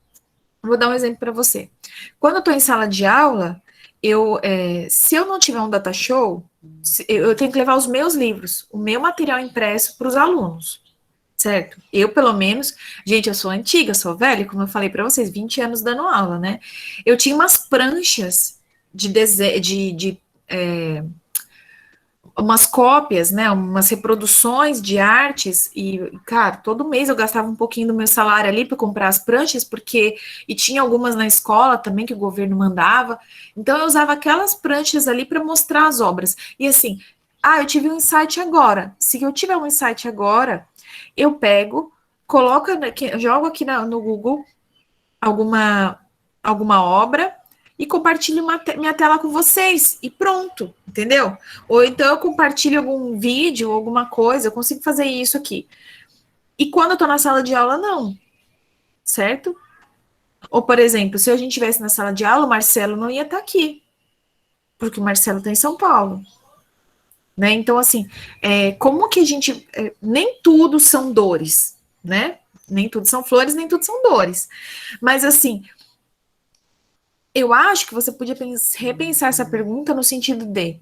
Vou dar um exemplo para você. Quando eu estou em sala de aula, se eu não tiver um data show, eu tenho que levar os meus livros, o meu material impresso para os alunos, certo? Eu, pelo menos, gente, eu sou antiga, sou velha, como eu falei para vocês, 20 anos dando aula, né? Eu tinha umas pranchas umas cópias, né, umas reproduções de artes, e, cara, todo mês eu gastava um pouquinho do meu salário ali para comprar as pranchas, e tinha algumas na escola também que o governo mandava, então eu usava aquelas pranchas ali para mostrar as obras, e assim, eu tive um insight agora, se eu tiver um insight agora, eu pego, jogo aqui no Google alguma obra, e compartilho minha tela com vocês, e pronto, entendeu? Ou então eu compartilho algum vídeo, alguma coisa, eu consigo fazer isso aqui. E quando eu tô na sala de aula, não, certo? Ou, por exemplo, se a gente estivesse na sala de aula, o Marcelo não ia estar aqui, porque o Marcelo está em São Paulo. Né? Então, assim, como que a gente... nem tudo são dores, né? Nem tudo são flores, nem tudo são dores. Mas, assim... eu acho que você podia repensar essa pergunta no sentido de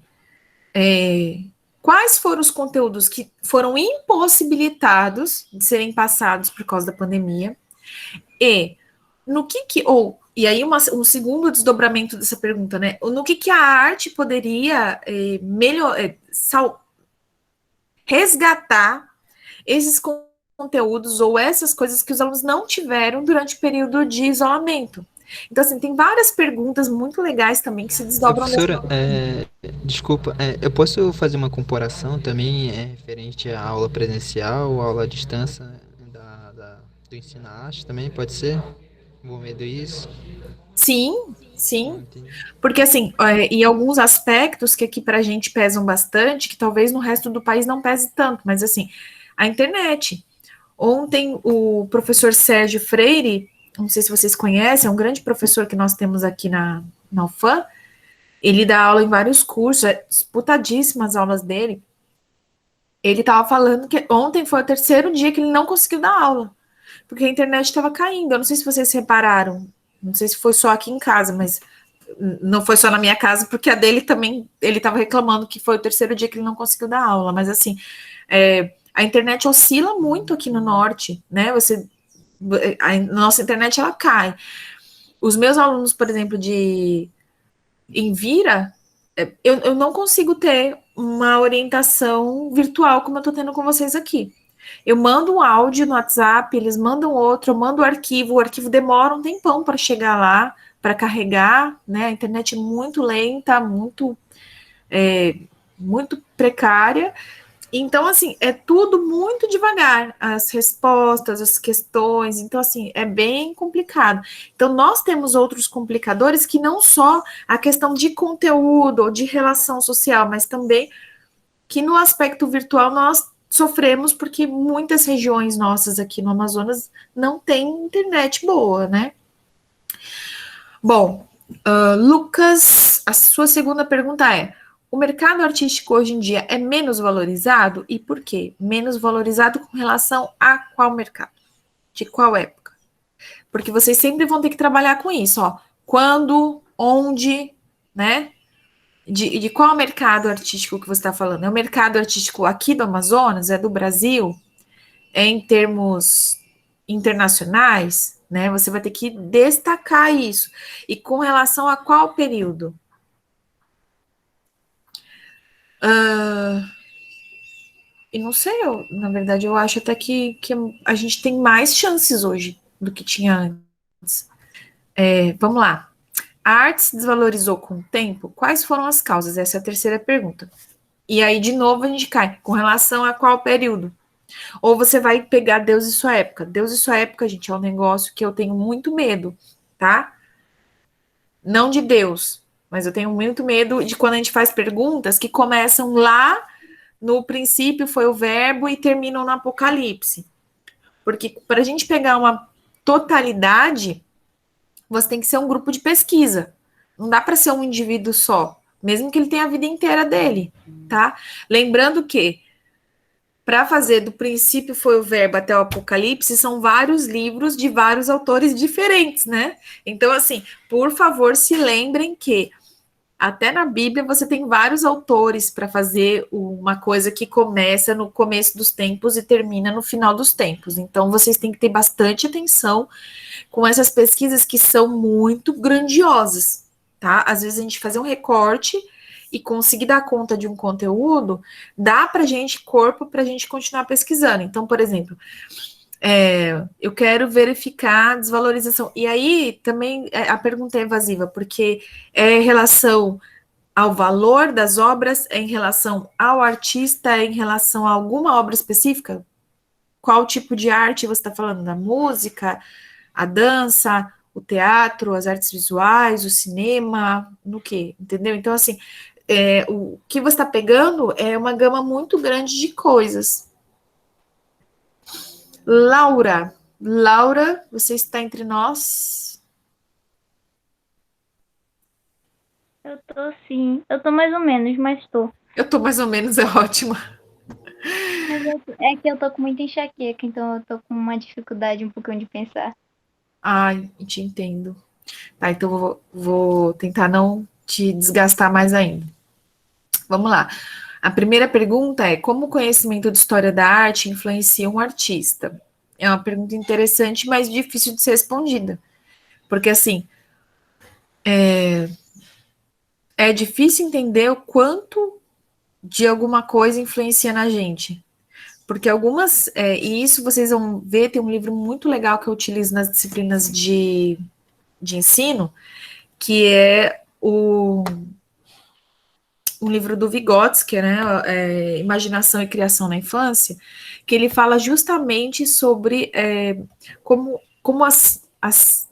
quais foram os conteúdos que foram impossibilitados de serem passados por causa da pandemia, e no e aí um segundo desdobramento dessa pergunta, né? No que a arte poderia resgatar esses conteúdos ou essas coisas que os alunos não tiveram durante o período de isolamento. Então, assim, tem várias perguntas muito legais também que se desdobram. Professora, desculpa, eu posso fazer uma comparação também referente à aula presencial, aula à distância do ensino à arte também, pode ser? Envolvendo isso? Sim, porque assim, e alguns aspectos que aqui pra gente pesam bastante, que talvez no resto do país não pese tanto, mas assim, a internet. Ontem o professor Sérgio Freire, não sei se vocês conhecem, é um grande professor que nós temos aqui na UFAM, ele dá aula em vários cursos, disputadíssimas aulas dele. Ele estava falando que ontem foi o terceiro dia que ele não conseguiu dar aula, porque a internet estava caindo. Eu não sei se vocês repararam, não sei se foi só aqui em casa, mas não foi só na minha casa, porque a dele também, ele estava reclamando que foi o terceiro dia que ele não conseguiu dar aula, mas assim, a internet oscila muito aqui no norte, né? A nossa internet, ela cai. Os meus alunos, por exemplo, em Vira, eu não consigo ter uma orientação virtual como eu estou tendo com vocês aqui. Eu mando um áudio no WhatsApp, eles mandam outro, eu mando o arquivo demora um tempão para chegar lá, para carregar, né? A internet é muito lenta, muito precária. Então, assim, é tudo muito devagar, as respostas, as questões, então, assim, é bem complicado. Então, nós temos outros complicadores que não só a questão de conteúdo ou de relação social, mas também que no aspecto virtual nós sofremos porque muitas regiões nossas aqui no Amazonas não têm internet boa, né? Bom, Lucas, a sua segunda pergunta é: o mercado artístico hoje em dia é menos valorizado? E por quê? Menos valorizado com relação a qual mercado? De qual época? Porque vocês sempre vão ter que trabalhar com isso, ó. Quando, onde, né? De qual mercado artístico que você está falando? É o mercado artístico aqui do Amazonas? É do Brasil? É em termos internacionais? Né? Você vai ter que destacar isso. E com relação a qual período? E não sei, na verdade, eu acho até que a gente tem mais chances hoje do que tinha antes. Vamos lá. A arte se desvalorizou com o tempo? Quais foram as causas? Essa é a terceira pergunta. E aí, de novo, a gente cai. Com relação a qual período? Ou você vai pegar Deus e sua época. Deus e sua época, gente, é um negócio que eu tenho muito medo, tá? Não de Deus, mas eu tenho muito medo de quando a gente faz perguntas que começam lá no princípio foi o verbo e terminam no Apocalipse. Porque para a gente pegar uma totalidade, você tem que ser um grupo de pesquisa. Não dá para ser um indivíduo só, mesmo que ele tenha a vida inteira dele, tá? Lembrando que para fazer do princípio foi o verbo até o Apocalipse, são vários livros de vários autores diferentes, né? Então, assim, por favor, se lembrem que até na Bíblia você tem vários autores para fazer uma coisa que começa no começo dos tempos e termina no final dos tempos. Então, vocês têm que ter bastante atenção com essas pesquisas que são muito grandiosas, tá? Às vezes a gente fazer um recorte e conseguir dar conta de um conteúdo, dá para gente corpo para a gente continuar pesquisando. Então, por exemplo, eu quero verificar a desvalorização. E aí, também, a pergunta é evasiva, porque é em relação ao valor das obras, é em relação ao artista, é em relação a alguma obra específica? Qual tipo de arte você está falando? Da música, a dança, o teatro, as artes visuais, o cinema, no quê? Entendeu? Então, assim, o que você está pegando é uma gama muito grande de coisas. Laura, você está entre nós? Eu tô sim. Eu tô mais ou menos, mas tô. Eu tô mais ou menos, é ótimo. É que eu tô com muita enxaqueca, então eu tô com uma dificuldade um pouquinho de pensar. Ai, te entendo. Tá, então vou tentar não te desgastar mais ainda. Vamos lá. A primeira pergunta é: como o conhecimento de história da arte influencia um artista? É uma pergunta interessante, mas difícil de ser respondida. Porque, assim, é difícil entender o quanto de alguma coisa influencia na gente. Porque algumas, e isso vocês vão ver, tem um livro muito legal que eu utilizo nas disciplinas de ensino, que é um livro do Vygotsky, né, Imaginação e Criação na Infância, que ele fala justamente sobre como as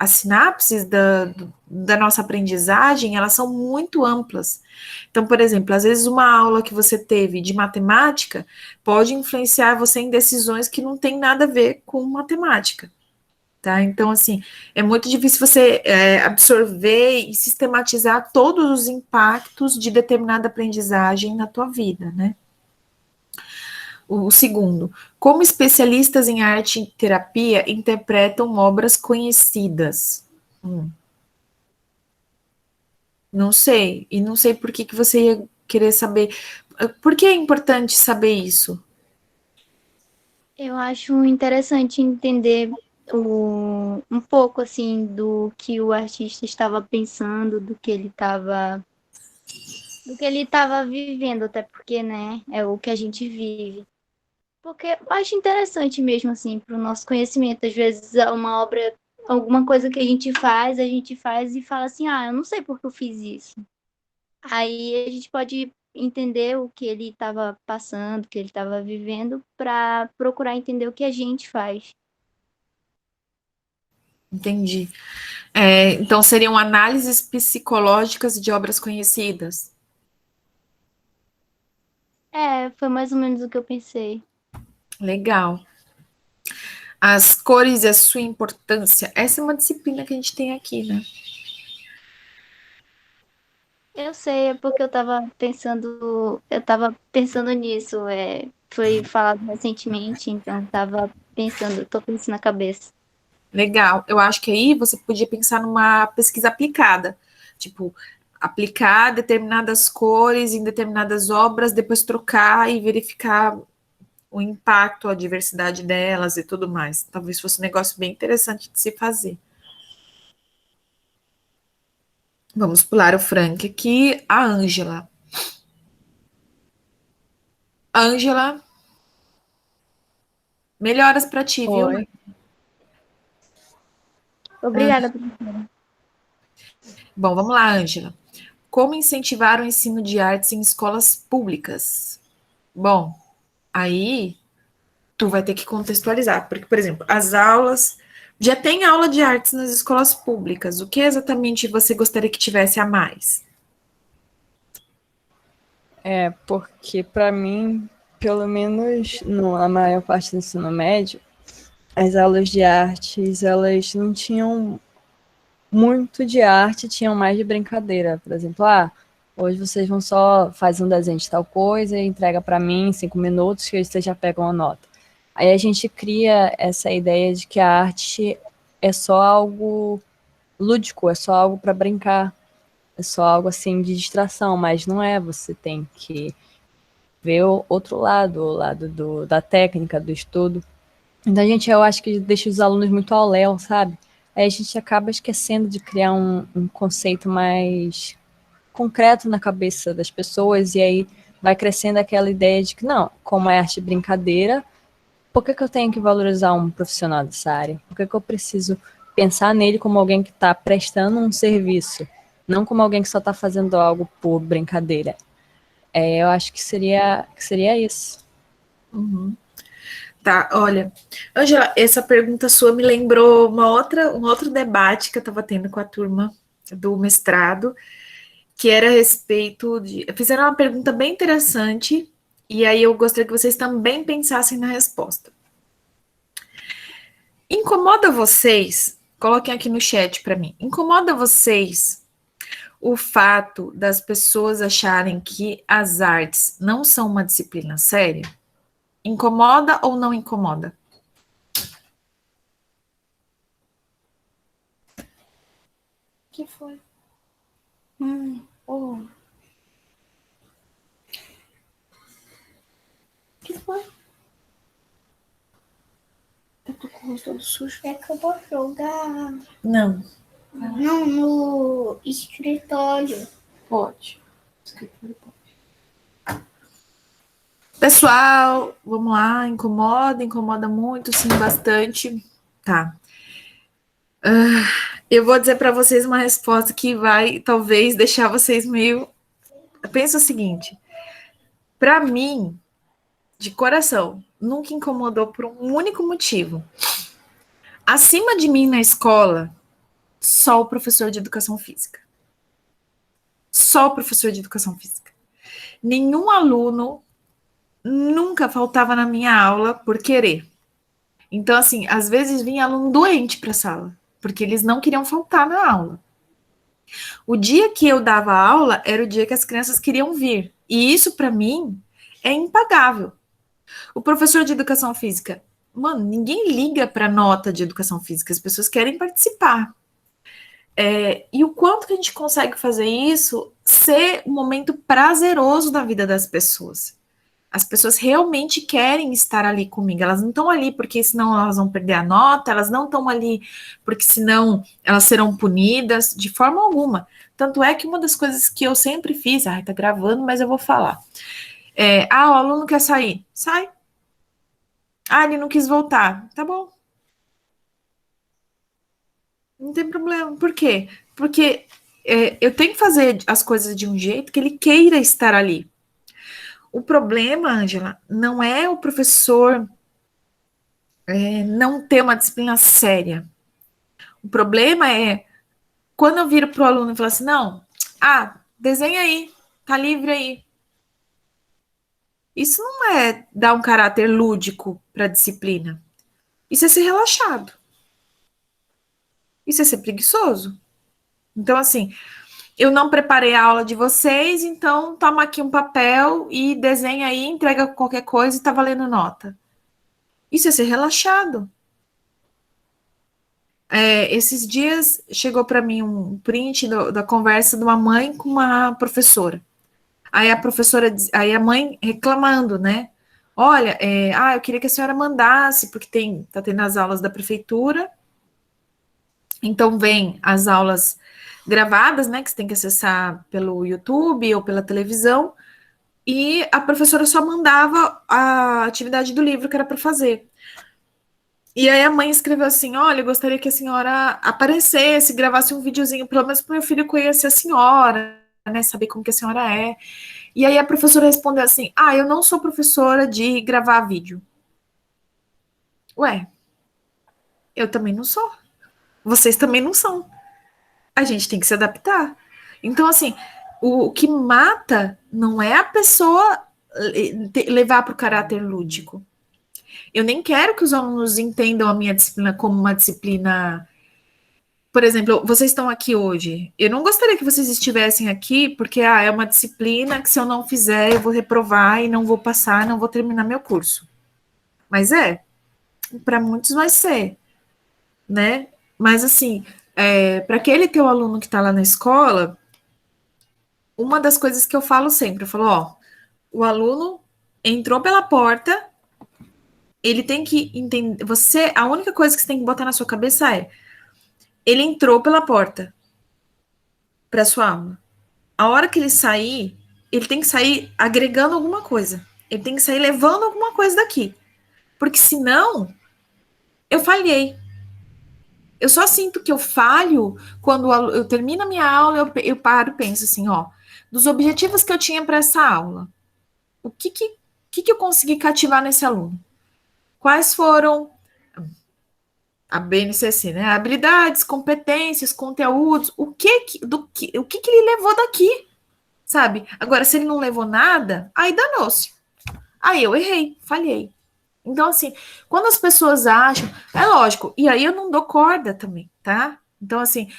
sinapses da nossa aprendizagem, elas são muito amplas. Então, por exemplo, às vezes uma aula que você teve de matemática pode influenciar você em decisões que não tem nada a ver com matemática. Tá? Então, assim, é muito difícil você absorver e sistematizar todos os impactos de determinada aprendizagem na tua vida, né? O segundo, como especialistas em arte e terapia interpretam obras conhecidas? Não sei, e não sei por que você ia querer saber. Por que é importante saber isso? Eu acho interessante entender um pouco assim do que o artista estava pensando, do que ele estava vivendo, até porque, né, é o que a gente vive. Porque eu acho interessante mesmo assim para o nosso conhecimento. Às vezes é uma obra, alguma coisa que a gente faz e fala assim: "Ah, eu não sei por que eu fiz isso". Aí a gente pode entender o que ele estava passando, o que ele estava vivendo, para procurar entender o que a gente faz. Entendi. Então, seriam análises psicológicas de obras conhecidas? Foi mais ou menos o que eu pensei. Legal. As cores e a sua importância. Essa é uma disciplina que a gente tem aqui, né? Eu sei, é porque eu estava pensando nisso, foi falado recentemente, então tô com isso na cabeça. Legal. Eu acho que aí você podia pensar numa pesquisa aplicada. Tipo, aplicar determinadas cores em determinadas obras, depois trocar e verificar o impacto, a diversidade delas e tudo mais. Talvez fosse um negócio bem interessante de se fazer. Vamos pular o Frank aqui. A Ângela. Ângela, melhoras para ti, viu? Oi. Obrigada, professora. Bom, vamos lá, Ângela. Como incentivar o ensino de artes em escolas públicas? Bom, aí tu vai ter que contextualizar, porque, por exemplo, as aulas... Já tem aula de artes nas escolas públicas. O que exatamente você gostaria que tivesse a mais? Porque para mim, pelo menos na maior parte do ensino médio, as aulas de artes, elas não tinham muito de arte, tinham mais de brincadeira. Por exemplo, hoje vocês vão só fazer um desenho de tal coisa e entrega para mim em 5 minutos que vocês já pegam a nota. Aí a gente cria essa ideia de que a arte é só algo lúdico, é só algo para brincar, é só algo assim de distração, mas não é, você tem que ver o outro lado, o lado da técnica, do estudo. Então, eu acho que deixa os alunos muito ao léu, sabe? Aí a gente acaba esquecendo de criar um conceito mais concreto na cabeça das pessoas, e aí vai crescendo aquela ideia de que, não, como é arte brincadeira, por que eu tenho que valorizar um profissional dessa área? Por que eu preciso pensar nele como alguém que está prestando um serviço, não como alguém que só está fazendo algo por brincadeira? Eu acho que seria isso. Uhum. Tá, olha, Ângela, essa pergunta sua me lembrou um outro debate que eu estava tendo com a turma do mestrado, que era a respeito de... Fizeram uma pergunta bem interessante, e aí eu gostaria que vocês também pensassem na resposta. Incomoda vocês, coloquem aqui no chat para mim, incomoda vocês o fato das pessoas acharem que as artes não são uma disciplina séria? Incomoda ou não incomoda? O que foi? Oh. O que foi? Eu tô com o rosto todo sujo. É que eu vou jogar. Não. Não, no escritório. Pode. Escritório pode. Pessoal, vamos lá. Incomoda muito, sim, bastante. Tá. Eu vou dizer para vocês uma resposta que vai, talvez, deixar vocês meio... Pensa o seguinte. Para mim, de coração, nunca incomodou por um único motivo. Acima de mim na escola, só o professor de educação física. Só o professor de educação física. Nenhum aluno nunca faltava na minha aula por querer. Então, assim, às vezes vinha aluno doente para a sala, porque eles não queriam faltar na aula. O dia que eu dava aula era o dia que as crianças queriam vir. E isso, para mim, é impagável. O professor de educação física, mano, ninguém liga para nota de educação física, as pessoas querem participar. E o quanto que a gente consegue fazer isso ser um momento prazeroso da vida das pessoas. As pessoas realmente querem estar ali comigo, elas não estão ali porque senão elas vão perder a nota, elas não estão ali porque senão elas serão punidas, de forma alguma. Tanto é que uma das coisas que eu sempre fiz, tá gravando, mas eu vou falar. O aluno quer sair, sai. Ele não quis voltar, tá bom. Não tem problema. Por quê? Porque eu tenho que fazer as coisas de um jeito que ele queira estar ali. O problema, Ângela, não é o professor não ter uma disciplina séria. O problema é quando eu viro para o aluno e falo assim, não, desenha aí, tá livre aí. Isso não é dar um caráter lúdico para a disciplina. Isso é ser relaxado. Isso é ser preguiçoso. Então, assim, eu não preparei a aula de vocês, então toma aqui um papel e desenha aí, entrega qualquer coisa e tá valendo nota. Isso é ser relaxado. Esses dias chegou para mim um print da conversa de uma mãe com uma professora. Aí a mãe reclamando, né? Olha, eu queria que a senhora mandasse, porque tá tendo as aulas da prefeitura. Então, vem as aulas gravadas, né, que você tem que acessar pelo YouTube ou pela televisão, e a professora só mandava a atividade do livro que era para fazer. E aí a mãe escreveu assim, olha, eu gostaria que a senhora aparecesse, gravasse um videozinho, pelo menos para o meu filho conhecer a senhora, né, saber como que a senhora é. E aí a professora respondeu assim, eu não sou professora de gravar vídeo. Ué, eu também não sou. Vocês também não são. A gente tem que se adaptar. Então, assim, O que mata não é a pessoa levar para o caráter lúdico. Eu nem quero que os alunos entendam a minha disciplina como uma disciplina. Por exemplo, vocês estão aqui hoje. Eu não gostaria que vocês estivessem aqui porque é uma disciplina que se eu não fizer, eu vou reprovar e não vou passar, não vou terminar meu curso. Mas para muitos vai ser, né? Mas assim, para aquele teu aluno que está lá na escola, uma das coisas que eu falo sempre, eu falo, ó, o aluno entrou pela porta, ele tem que entender, a única coisa que você tem que botar na sua cabeça é, ele entrou pela porta para sua aula. A hora que ele sair, ele tem que sair agregando alguma coisa. Ele tem que sair levando alguma coisa daqui. Porque senão, eu falhei. Eu só sinto que eu falho quando eu termino a minha aula, eu paro e penso assim, ó, dos objetivos que eu tinha para essa aula, o que eu consegui cativar nesse aluno? Quais foram a BNCC, né? Habilidades, competências, conteúdos, o que ele levou daqui, sabe? Agora, se ele não levou nada, aí danou-se. Aí eu errei, falhei. Então, assim, quando as pessoas acham, é lógico, e aí eu não dou corda também, tá? Então, assim,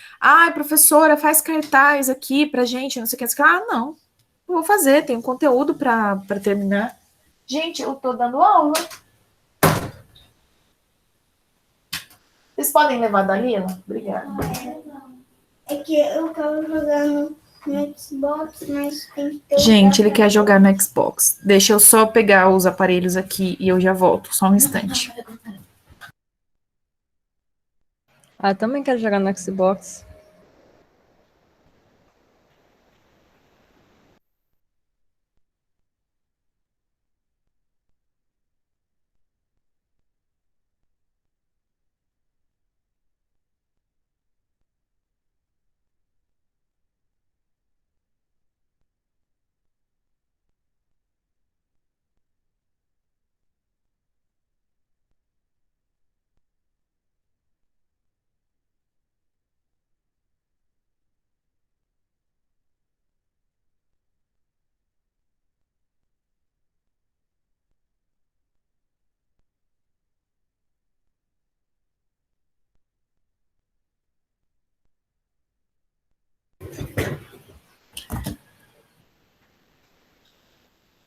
professora, faz cartaz aqui pra gente, não sei o que. Não vou fazer, tenho conteúdo pra terminar. Gente, eu tô dando aula. Vocês podem levar a Dalila? Obrigada. É que eu tava jogando no Xbox, mas tem que ter. Gente, ele quer jogar no Xbox. Deixa eu só pegar os aparelhos aqui e eu já volto. Só um instante. Também quero jogar no Xbox.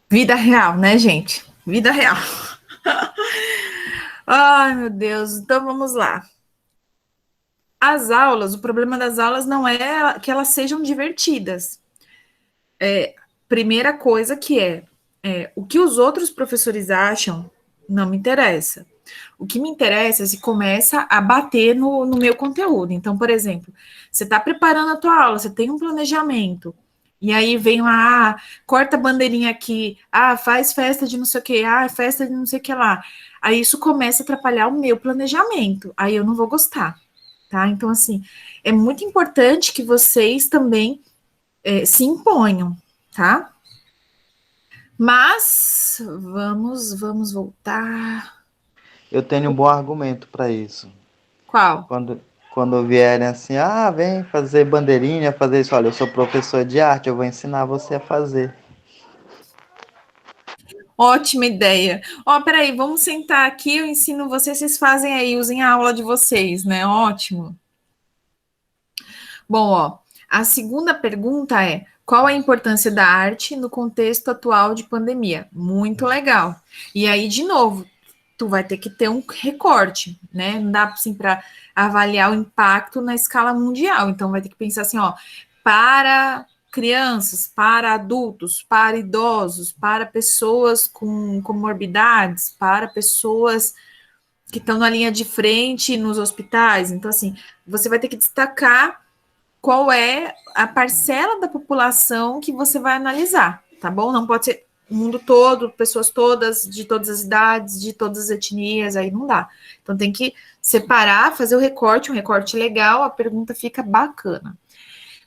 Vida real, né, gente? Vida real. Ai, meu Deus. Então, vamos lá. As aulas, o problema das aulas não é que elas sejam divertidas. Primeira coisa que o que os outros professores acham não me interessa. O que me interessa é se começa a bater no meu conteúdo. Então, por exemplo, você está preparando a tua aula, você tem um planejamento, e aí vem lá, corta a bandeirinha aqui, faz festa de não sei o que, festa de não sei o que lá. Aí isso começa a atrapalhar o meu planejamento, aí eu não vou gostar, tá? Então, assim, é muito importante que vocês também se imponham, tá? Mas, vamos voltar. Eu tenho um bom argumento para isso. Qual? Quando vierem assim, vem fazer bandeirinha, fazer isso. Olha, eu sou professor de arte, eu vou ensinar você a fazer. Ótima ideia. Peraí, vamos sentar aqui, eu ensino vocês fazem aí, usem a aula de vocês, né? Ótimo. Bom, a segunda pergunta é: qual a importância da arte no contexto atual de pandemia? Muito legal. E aí, de novo, tu vai ter que ter um recorte, né? Não dá assim para avaliar o impacto na escala mundial. Então, vai ter que pensar assim, para crianças, para adultos, para idosos, para pessoas com comorbidades, para pessoas que estão na linha de frente nos hospitais. Então, assim, você vai ter que destacar qual é a parcela da população que você vai analisar, tá bom? Não pode ser o mundo todo, pessoas todas, de todas as idades, de todas as etnias, aí não dá. Então tem que separar, fazer o recorte, um recorte legal, a pergunta fica bacana.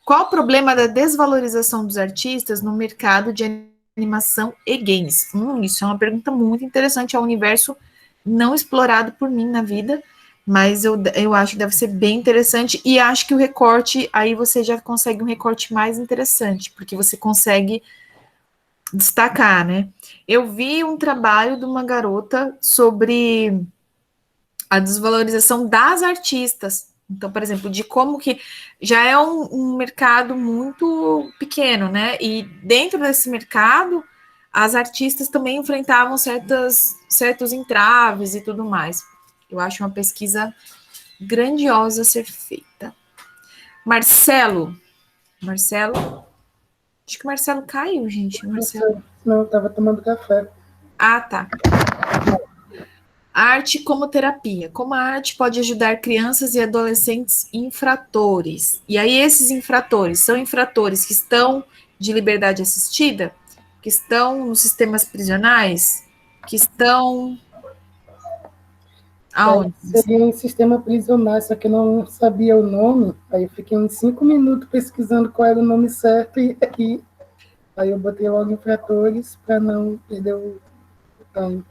Qual o problema da desvalorização dos artistas no mercado de animação e games? Isso é uma pergunta muito interessante, é um universo não explorado por mim na vida, Mas eu acho que deve ser bem interessante, e acho que o recorte, aí você já consegue um recorte mais interessante, porque você consegue destacar, né? Eu vi um trabalho de uma garota sobre a desvalorização das artistas. Então, por exemplo, de como que já é um mercado muito pequeno, né? E dentro desse mercado, as artistas também enfrentavam certos entraves e tudo mais. Eu acho uma pesquisa grandiosa a ser feita. Marcelo, acho que o Marcelo caiu, gente. Marcelo. Não, eu estava tomando café. Ah, tá. Arte como terapia. Como a arte pode ajudar crianças e adolescentes infratores? E aí, esses infratores são infratores que estão de liberdade assistida, que estão nos sistemas prisionais, que estão. Aonde? Seria um sistema prisional, só que eu não sabia o nome. Aí eu fiquei uns 5 minutos pesquisando qual era o nome certo e aí eu botei logo infratores para não perder o time.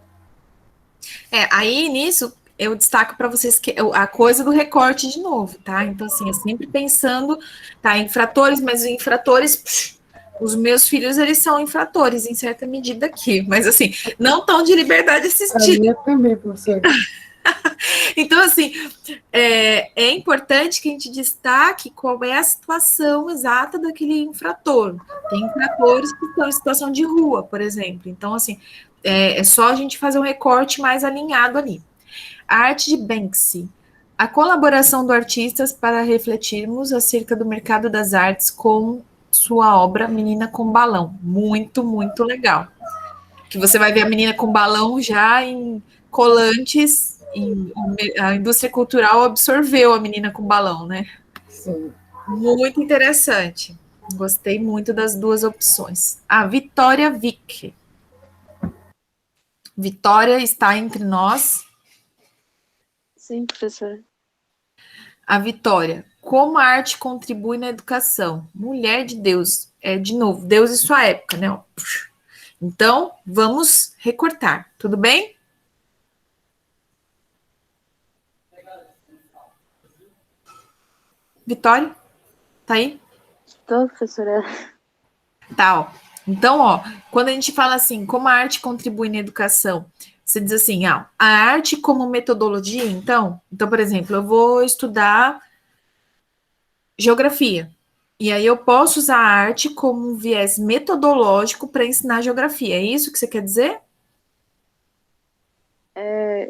Aí nisso eu destaco para vocês que a coisa do recorte de novo, tá? Então, assim, é sempre pensando, tá, infratores, mas infratores, os meus filhos, eles são infratores, em certa medida aqui, mas, assim, não estão de liberdade assistida. A minha também, professora. Então, assim, é importante que a gente destaque qual é a situação exata daquele infrator. Tem infratores que estão em situação de rua, por exemplo. Então, assim, é só a gente fazer um recorte mais alinhado ali. A arte de Banksy. A colaboração do artista para refletirmos acerca do mercado das artes com sua obra Menina com Balão. Muito, muito legal. Que você vai ver a menina com balão já em colantes, a indústria cultural absorveu a menina com balão, né? Sim. Muito interessante. Gostei muito das duas opções. A Vitória Vick. Vitória está entre nós. Sim, professora. A Vitória. Como a arte contribui na educação? Mulher de Deus. De novo, Deus e sua época, né? Então, vamos recortar. Tudo bem? Vitória? Tá aí? Estou, professora. Tá, ó. Então, ó, quando a gente fala assim, como a arte contribui na educação, você diz assim, a arte como metodologia, então, por exemplo, eu vou estudar geografia, e aí eu posso usar a arte como um viés metodológico para ensinar geografia, é isso que você quer dizer?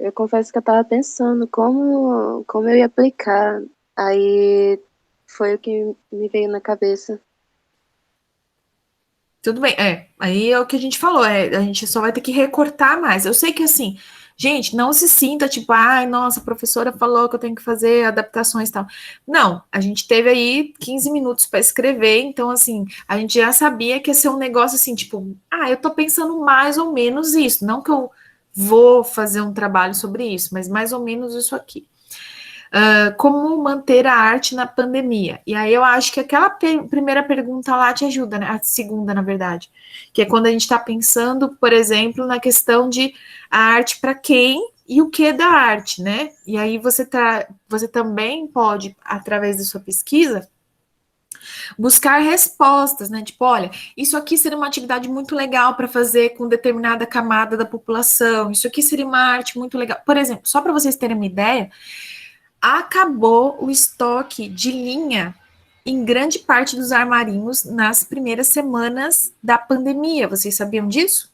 Eu confesso que eu estava pensando como eu ia aplicar, aí foi o que me veio na cabeça. Tudo bem, aí é o que a gente falou, a gente só vai ter que recortar mais. Eu sei que assim, gente, não se sinta tipo, ai, nossa, a professora falou que eu tenho que fazer adaptações e tal. Não, a gente teve aí 15 minutos para escrever, então assim, a gente já sabia que ia ser um negócio assim, tipo, eu tô pensando mais ou menos isso, não que eu vou fazer um trabalho sobre isso, mas mais ou menos isso aqui. Como manter a arte na pandemia? E aí eu acho que aquela primeira pergunta lá te ajuda, né? A segunda, na verdade, que é quando a gente está pensando, por exemplo, na questão de a arte para quem e o que da arte, né? E aí você também pode, através da sua pesquisa, buscar respostas, né? Tipo, olha, isso aqui seria uma atividade muito legal para fazer com determinada camada da população, isso aqui seria uma arte muito legal. Por exemplo, só para vocês terem uma ideia, acabou o estoque de linha em grande parte dos armarinhos nas primeiras semanas da pandemia. Vocês sabiam disso?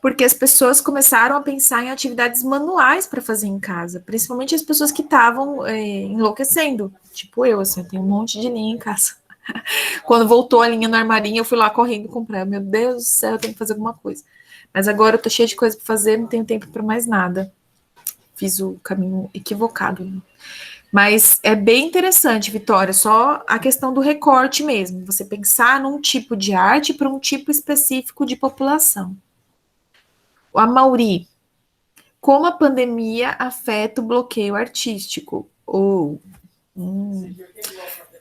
Porque as pessoas começaram a pensar em atividades manuais para fazer em casa, principalmente as pessoas que estavam enlouquecendo, tipo eu, assim, eu tenho um monte de linha em casa. Quando voltou a linha no armarinho, eu fui lá correndo comprar. Meu Deus do céu, eu tenho que fazer alguma coisa. Mas agora eu tô cheia de coisa para fazer, não tenho tempo para mais nada. Fiz o caminho equivocado. Mas é bem interessante, Vitória, só a questão do recorte mesmo, você pensar num tipo de arte para um tipo específico de população. O Amauri, como a pandemia afeta o bloqueio artístico?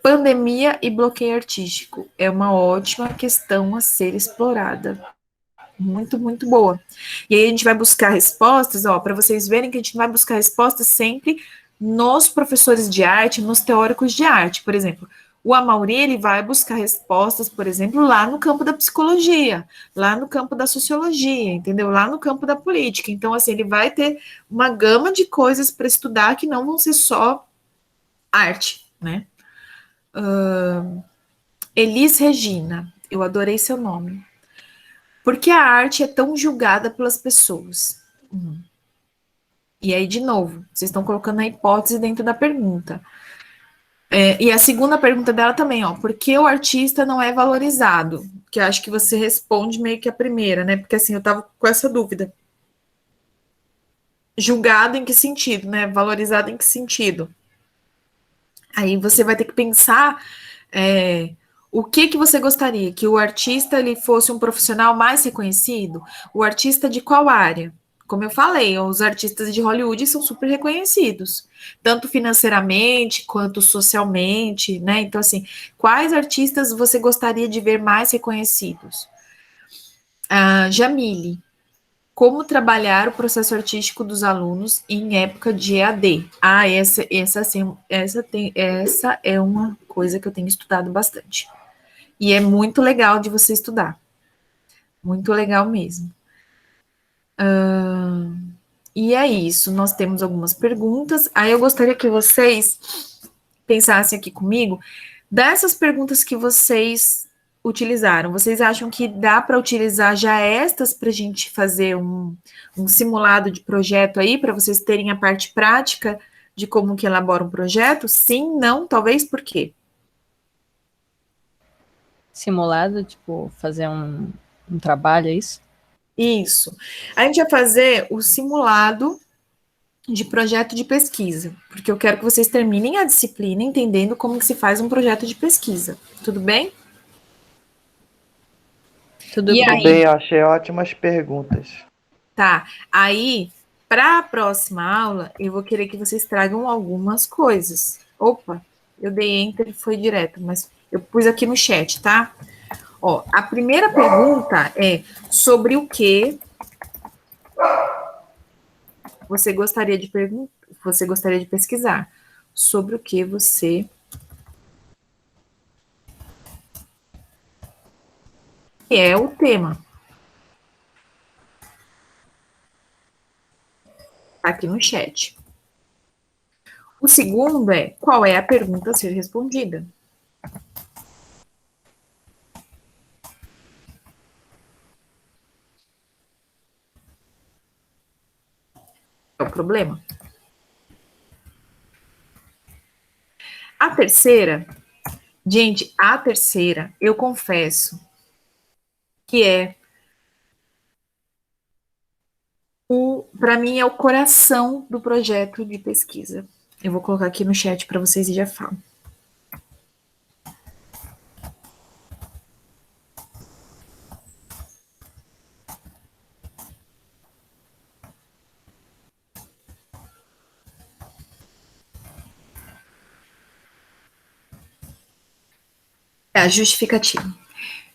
Pandemia e bloqueio artístico é uma ótima questão a ser explorada. Muito, muito boa. E aí a gente vai buscar respostas, ó, para vocês verem que a gente vai buscar respostas sempre nos professores de arte, nos teóricos de arte. Por exemplo, o Amaury, ele vai buscar respostas, por exemplo, lá no campo da psicologia, lá no campo da sociologia, entendeu? Lá no campo da política. Então, assim, ele vai ter uma gama de coisas para estudar que não vão ser só arte, né? Elis Regina, eu adorei seu nome. Por que a arte é tão julgada pelas pessoas? E aí, de novo, vocês estão colocando a hipótese dentro da pergunta. E a segunda pergunta dela também, ó, por que o artista não é valorizado? Que eu acho que você responde meio que a primeira, né? Porque assim, eu tava com essa dúvida. Julgado em que sentido, né? Valorizado em que sentido? Aí você vai ter que pensar o que você gostaria? Que o artista ele fosse um profissional mais reconhecido? O artista de qual área? Como eu falei, os artistas de Hollywood são super reconhecidos, tanto financeiramente quanto socialmente, né? Então, assim, quais artistas você gostaria de ver mais reconhecidos? Jamile, como trabalhar o processo artístico dos alunos em época de EAD? Essa é uma coisa que eu tenho estudado bastante. E é muito legal de você estudar. Muito legal mesmo. E é isso, nós temos algumas perguntas. Aí eu gostaria que vocês pensassem aqui comigo, dessas perguntas que vocês utilizaram, vocês acham que dá para utilizar já estas para a gente fazer um simulado de projeto aí, para vocês terem a parte prática de como que elabora um projeto? Sim, não, talvez, por quê? Simulado, tipo, fazer um trabalho, é isso? Isso. A gente vai fazer o simulado de projeto de pesquisa, porque eu quero que vocês terminem a disciplina entendendo como que se faz um projeto de pesquisa. Tudo bem? Tudo bem, eu achei ótimas perguntas. Tá. Aí, para a próxima aula, eu vou querer que vocês tragam algumas coisas. Opa, eu dei enter e foi direto, mas eu pus aqui no chat, tá? Ó, a primeira pergunta é sobre o que você gostaria de pesquisar? Sobre o que você é o tema. Tá aqui no chat. O segundo é qual é a pergunta a ser respondida? É o problema. A terceira, gente, eu confesso que para mim é o coração do projeto de pesquisa. Eu vou colocar aqui no chat para vocês e já falo. É a justificativa.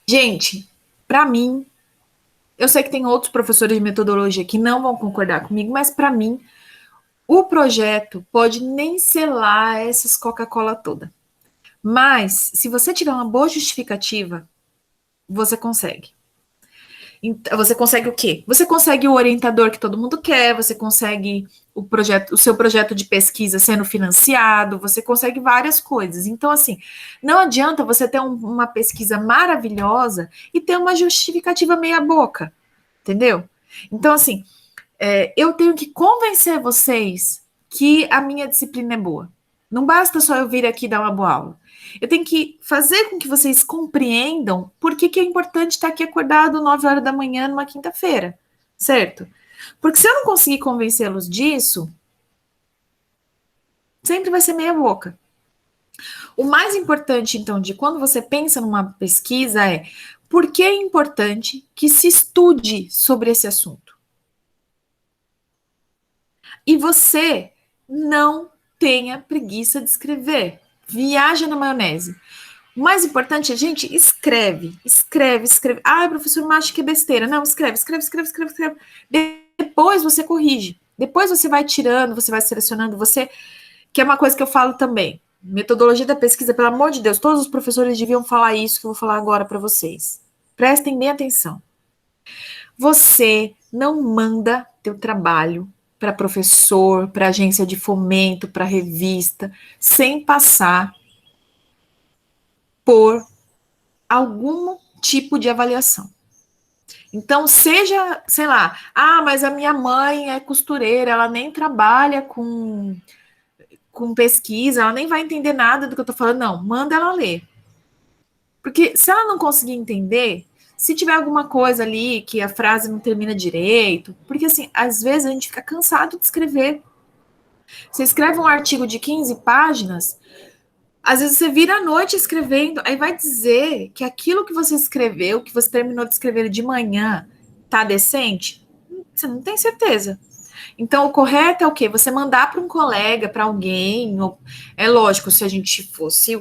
Gente, para mim, eu sei que tem outros professores de metodologia que não vão concordar comigo, mas para mim, o projeto pode nem ser lá essas Coca-Cola toda. Mas, se você tiver uma boa justificativa, você consegue. Então, você consegue o quê? Você consegue o orientador que todo mundo quer, você consegue o seu projeto de pesquisa sendo financiado, você consegue várias coisas. Então, assim, não adianta você ter uma pesquisa maravilhosa e ter uma justificativa meia boca, entendeu? Então, assim, eu tenho que convencer vocês que a minha disciplina é boa. Não basta só eu vir aqui dar uma boa aula. Eu tenho que fazer com que vocês compreendam por que é importante estar aqui acordado 9 horas da manhã numa quinta-feira, certo? Porque se eu não conseguir convencê-los disso, sempre vai ser meia boca. O mais importante, então, de quando você pensa numa pesquisa é por que é importante que se estude sobre esse assunto. E você não tenha preguiça de escrever. Viaja na maionese. O mais importante é, gente, escreve. Ah, professor, mas acho que é besteira. Não, escreve. Depois você corrige. Depois você vai tirando, você vai selecionando, que é uma coisa que eu falo também. Metodologia da pesquisa, pelo amor de Deus, todos os professores deviam falar isso que eu vou falar agora para vocês. Prestem bem atenção. Você não manda teu trabalho para professor, para agência de fomento, para revista, sem passar por algum tipo de avaliação. Então, seja, sei lá, mas a minha mãe é costureira, ela nem trabalha com pesquisa, ela nem vai entender nada do que eu tô falando. Não, manda ela ler. Porque se ela não conseguir entender, se tiver alguma coisa ali que a frase não termina direito, porque assim, às vezes a gente fica cansado de escrever. Você escreve um artigo de 15 páginas, às vezes você vira à noite escrevendo, aí vai dizer que aquilo que você escreveu, que você terminou de escrever de manhã, tá decente? Você não tem certeza. Então, o correto é o quê? Você mandar para um colega, para alguém. É lógico, se a gente fosse,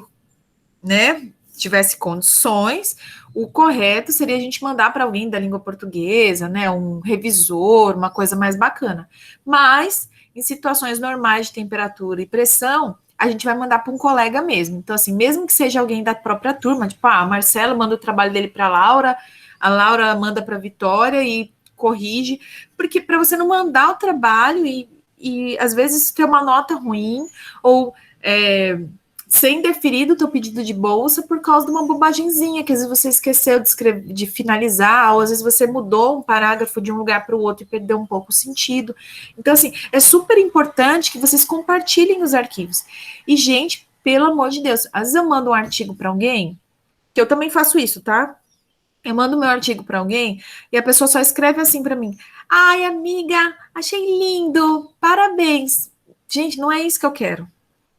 né, tivesse condições, o correto seria a gente mandar para alguém da língua portuguesa, né, um revisor, uma coisa mais bacana. Mas, em situações normais de temperatura e pressão, a gente vai mandar para um colega mesmo. Então, assim, mesmo que seja alguém da própria turma, tipo, a Marcelo manda o trabalho dele para a Laura manda para a Vitória e corrige, porque para você não mandar o trabalho e às vezes ter uma nota ruim ou ser indeferido o teu pedido de bolsa por causa de uma bobagemzinha, que às vezes você esqueceu de finalizar, ou às vezes você mudou um parágrafo de um lugar para o outro e perdeu um pouco o sentido. Então, assim, é super importante que vocês compartilhem os arquivos. E, gente, pelo amor de Deus, às vezes eu mando um artigo para alguém, que eu também faço isso, tá? Eu mando meu artigo para alguém e a pessoa só escreve assim para mim: ai, amiga, achei lindo, parabéns. Gente, não é isso que eu quero.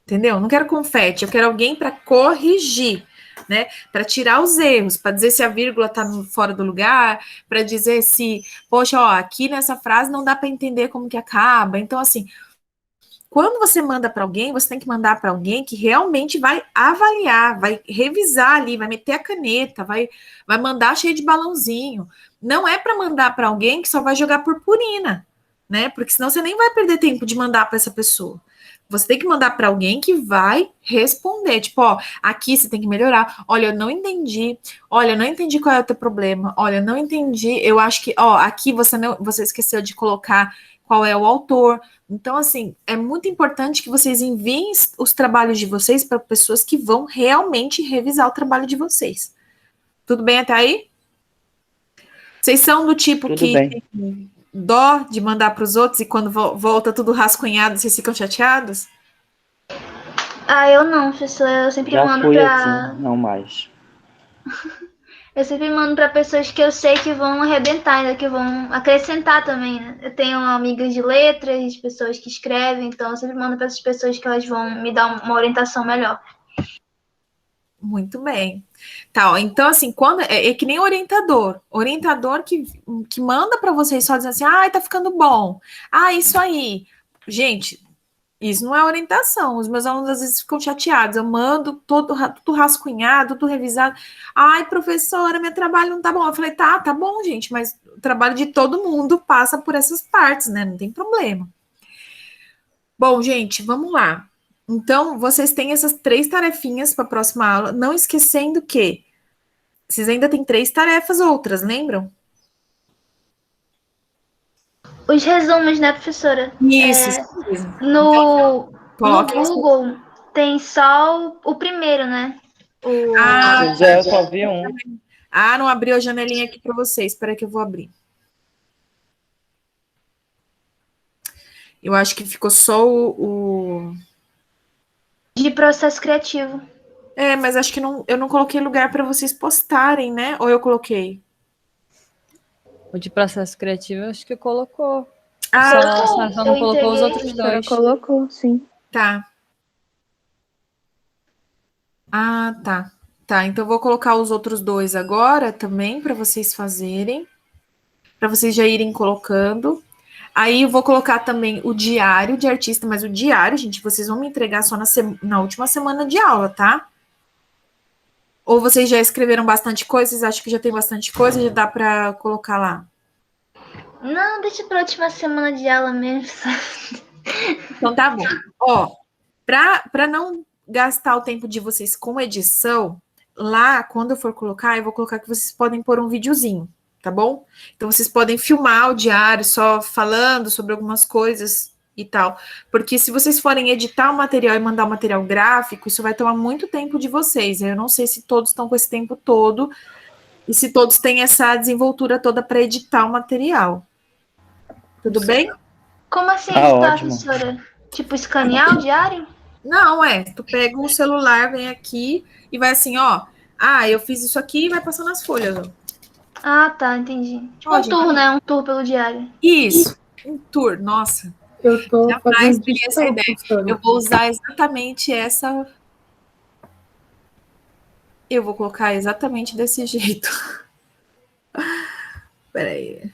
Entendeu? Não quero confete, eu quero alguém para corrigir, né? Para tirar os erros, para dizer se a vírgula está fora do lugar, para dizer se, poxa, ó, aqui nessa frase não dá para entender como que acaba. Então, assim, quando você manda para alguém, você tem que mandar para alguém que realmente vai avaliar, vai revisar ali, vai meter a caneta, vai mandar cheio de balãozinho. Não é para mandar para alguém que só vai jogar purpurina, né? Porque senão você nem vai perder tempo de mandar para essa pessoa. Você tem que mandar para alguém que vai responder. Tipo, ó, aqui você tem que melhorar. Olha, eu não entendi. Olha, eu não entendi qual é o teu problema. Olha, eu não entendi. Eu acho que, ó, aqui você esqueceu de colocar qual é o autor. Então, assim, é muito importante que vocês enviem os trabalhos de vocês para pessoas que vão realmente revisar o trabalho de vocês. Tudo bem até aí? Vocês são do tipo Tudo que bem. tem dó de mandar para os outros e quando volta tudo rascunhado, vocês ficam chateados? Eu não, professora. Eu sempre Já mando fui pra. assim, não mais. Eu sempre mando para pessoas que eu sei que vão arrebentar, ainda que vão acrescentar também, né? Eu tenho amigas de letras, pessoas que escrevem, então eu sempre mando para essas pessoas que elas vão me dar uma orientação melhor. Muito bem. Tá, ó, então, assim, quando é que nem orientador que manda para vocês só dizendo assim, tá ficando bom. Isso aí. Gente, isso não é orientação. Os meus alunos às vezes ficam chateados. Eu mando tudo rascunhado, tudo revisado. Ai, professora, meu trabalho não tá bom. Eu falei, tá bom, gente, mas o trabalho de todo mundo passa por essas partes, né? Não tem problema. Bom, gente, vamos lá. Então, vocês têm essas 3 tarefinhas para a próxima aula, não esquecendo que vocês ainda têm 3 tarefas outras, lembram? Os resumos, né, professora? Isso mesmo. No Coloque Google tem só o primeiro, né? Pois é, eu só vi um. Não abriu a janelinha aqui para vocês. Espera que eu vou abrir. Eu acho que ficou só o... De processo criativo. Mas acho que eu não coloquei lugar para vocês postarem, né? Ou eu coloquei? O de processo criativo, acho que colocou. Só não colocou os outros Ela dois. colocou, sim. Tá. Tá. Tá, então eu vou colocar os outros 2 agora também para vocês fazerem. Para vocês já irem colocando. Aí eu vou colocar também o diário de artista, mas o diário, gente, vocês vão me entregar só na última semana de aula, tá? Ou vocês já escreveram bastante coisa? Vocês acham que já tem bastante coisa? Já dá para colocar lá? Não, deixa pra última semana de aula mesmo. Então tá bom. Ó, para não gastar o tempo de vocês com edição, lá, quando eu for colocar, eu vou colocar que vocês podem pôr um videozinho, tá bom? Então vocês podem filmar o diário só falando sobre algumas coisas e tal. Porque se vocês forem editar o material e mandar o material gráfico, isso vai tomar muito tempo de vocês. Eu não sei se todos estão com esse tempo todo e se todos têm essa desenvoltura toda para editar o material. Tudo bem? Como assim, Tá ótimo. professora? Tipo, escanear o diário? Não, tu pega o celular, vem aqui e vai assim, ó. Eu fiz isso aqui e vai passando as folhas, ó. Ah, tá, entendi. Tipo Pode, um tour, né? Um tour pelo diário. Isso, um tour, nossa. Eu tô Jamais fazendo teria essa gestão, ideia. professora. Eu vou usar exatamente essa. Eu vou colocar exatamente desse jeito. Peraí.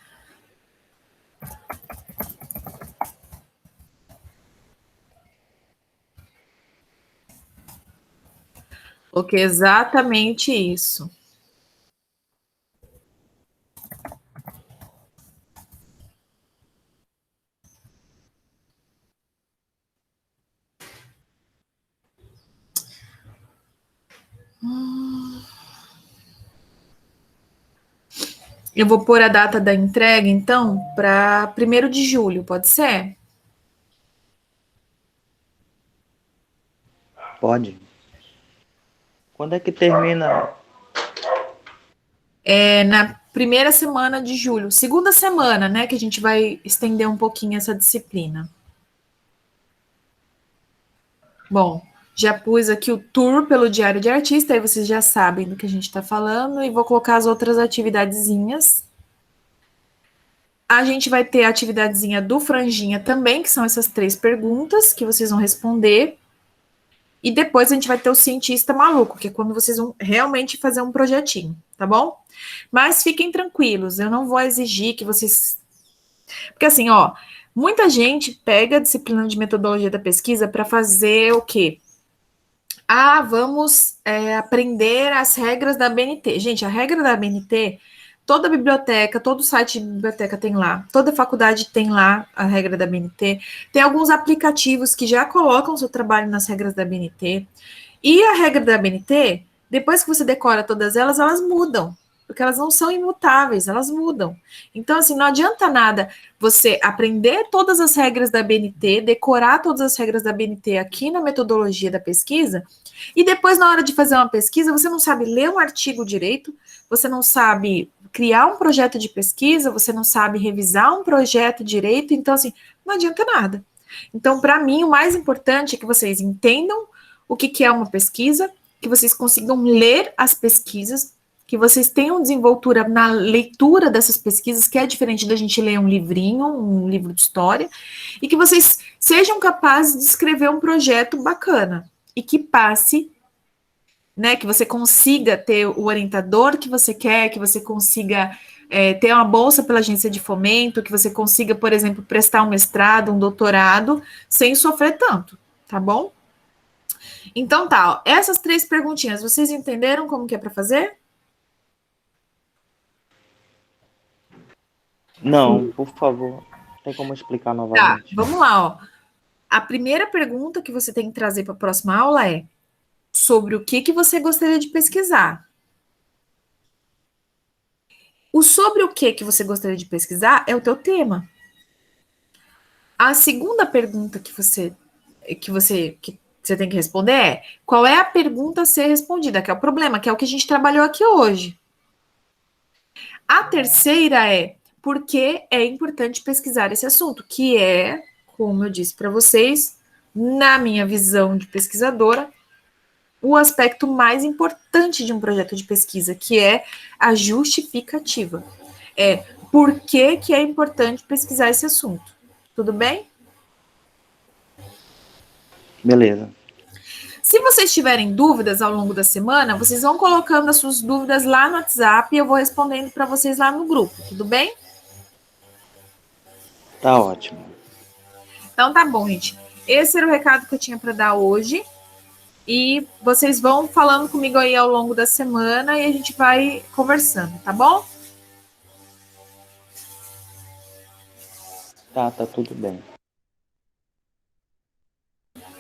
Coloquei exatamente isso. Eu vou pôr a data da entrega, então, para 1º de julho, pode ser? Pode. Quando é que termina? É na primeira semana de julho, segunda semana, né, que a gente vai estender um pouquinho essa disciplina. Bom, já pus aqui o tour pelo Diário de Artista, aí vocês já sabem do que a gente está falando, e vou colocar as outras atividadezinhas. A gente vai ter a atividadezinha do Franjinha também, que são essas 3 perguntas que vocês vão responder. E depois a gente vai ter o cientista maluco, que é quando vocês vão realmente fazer um projetinho, tá bom? Mas fiquem tranquilos, eu não vou exigir que vocês... Porque assim, ó, muita gente pega a disciplina de metodologia da pesquisa para fazer o quê? Vamos aprender as regras da BNT. Gente, a regra da BNT, toda biblioteca, todo site de biblioteca tem lá, toda faculdade tem lá a regra da BNT, tem alguns aplicativos que já colocam o seu trabalho nas regras da BNT, e a regra da BNT, depois que você decora todas elas, elas mudam, porque elas não são imutáveis, elas mudam. Então, assim, não adianta nada você aprender todas as regras da BNT, decorar todas as regras da BNT aqui na metodologia da pesquisa, e depois, na hora de fazer uma pesquisa, você não sabe ler um artigo direito, você não sabe criar um projeto de pesquisa, você não sabe revisar um projeto direito, então, assim, não adianta nada. Então, para mim, o mais importante é que vocês entendam o que é uma pesquisa, que vocês consigam ler as pesquisas, que vocês tenham desenvoltura na leitura dessas pesquisas, que é diferente da gente ler um livrinho, um livro de história, e que vocês sejam capazes de escrever um projeto bacana, e que passe, né, que você consiga ter o orientador que você quer, que você consiga ter uma bolsa pela agência de fomento, que você consiga, por exemplo, prestar um mestrado, um doutorado, sem sofrer tanto, tá bom? Então tá, ó, essas 3 perguntinhas, vocês entenderam como que é para fazer? Não, por favor. Tem como explicar Tá, novamente? vamos lá, ó. A primeira pergunta que você tem que trazer para a próxima aula é sobre o que você gostaria de pesquisar. O sobre o que você gostaria de pesquisar é o teu tema. A segunda pergunta que você tem que responder é qual é a pergunta a ser respondida, que é o problema, que é o que a gente trabalhou aqui hoje. A terceira é por que é importante pesquisar esse assunto, que é, como eu disse para vocês, na minha visão de pesquisadora, o aspecto mais importante de um projeto de pesquisa, que é a justificativa. É por que é importante pesquisar esse assunto. Tudo bem? Beleza. Se vocês tiverem dúvidas ao longo da semana, vocês vão colocando as suas dúvidas lá no WhatsApp e eu vou respondendo para vocês lá no grupo. Tudo bem? Tá ótimo. Então tá bom, gente. Esse era o recado que eu tinha para dar hoje. E vocês vão falando comigo aí ao longo da semana e a gente vai conversando, tá bom? Tá tudo bem.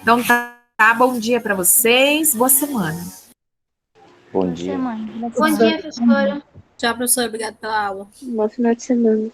Então tá, bom dia para vocês, boa semana. Bom dia. Bom dia, professora. Tchau, professora. Obrigada pela aula. Bom final de semana.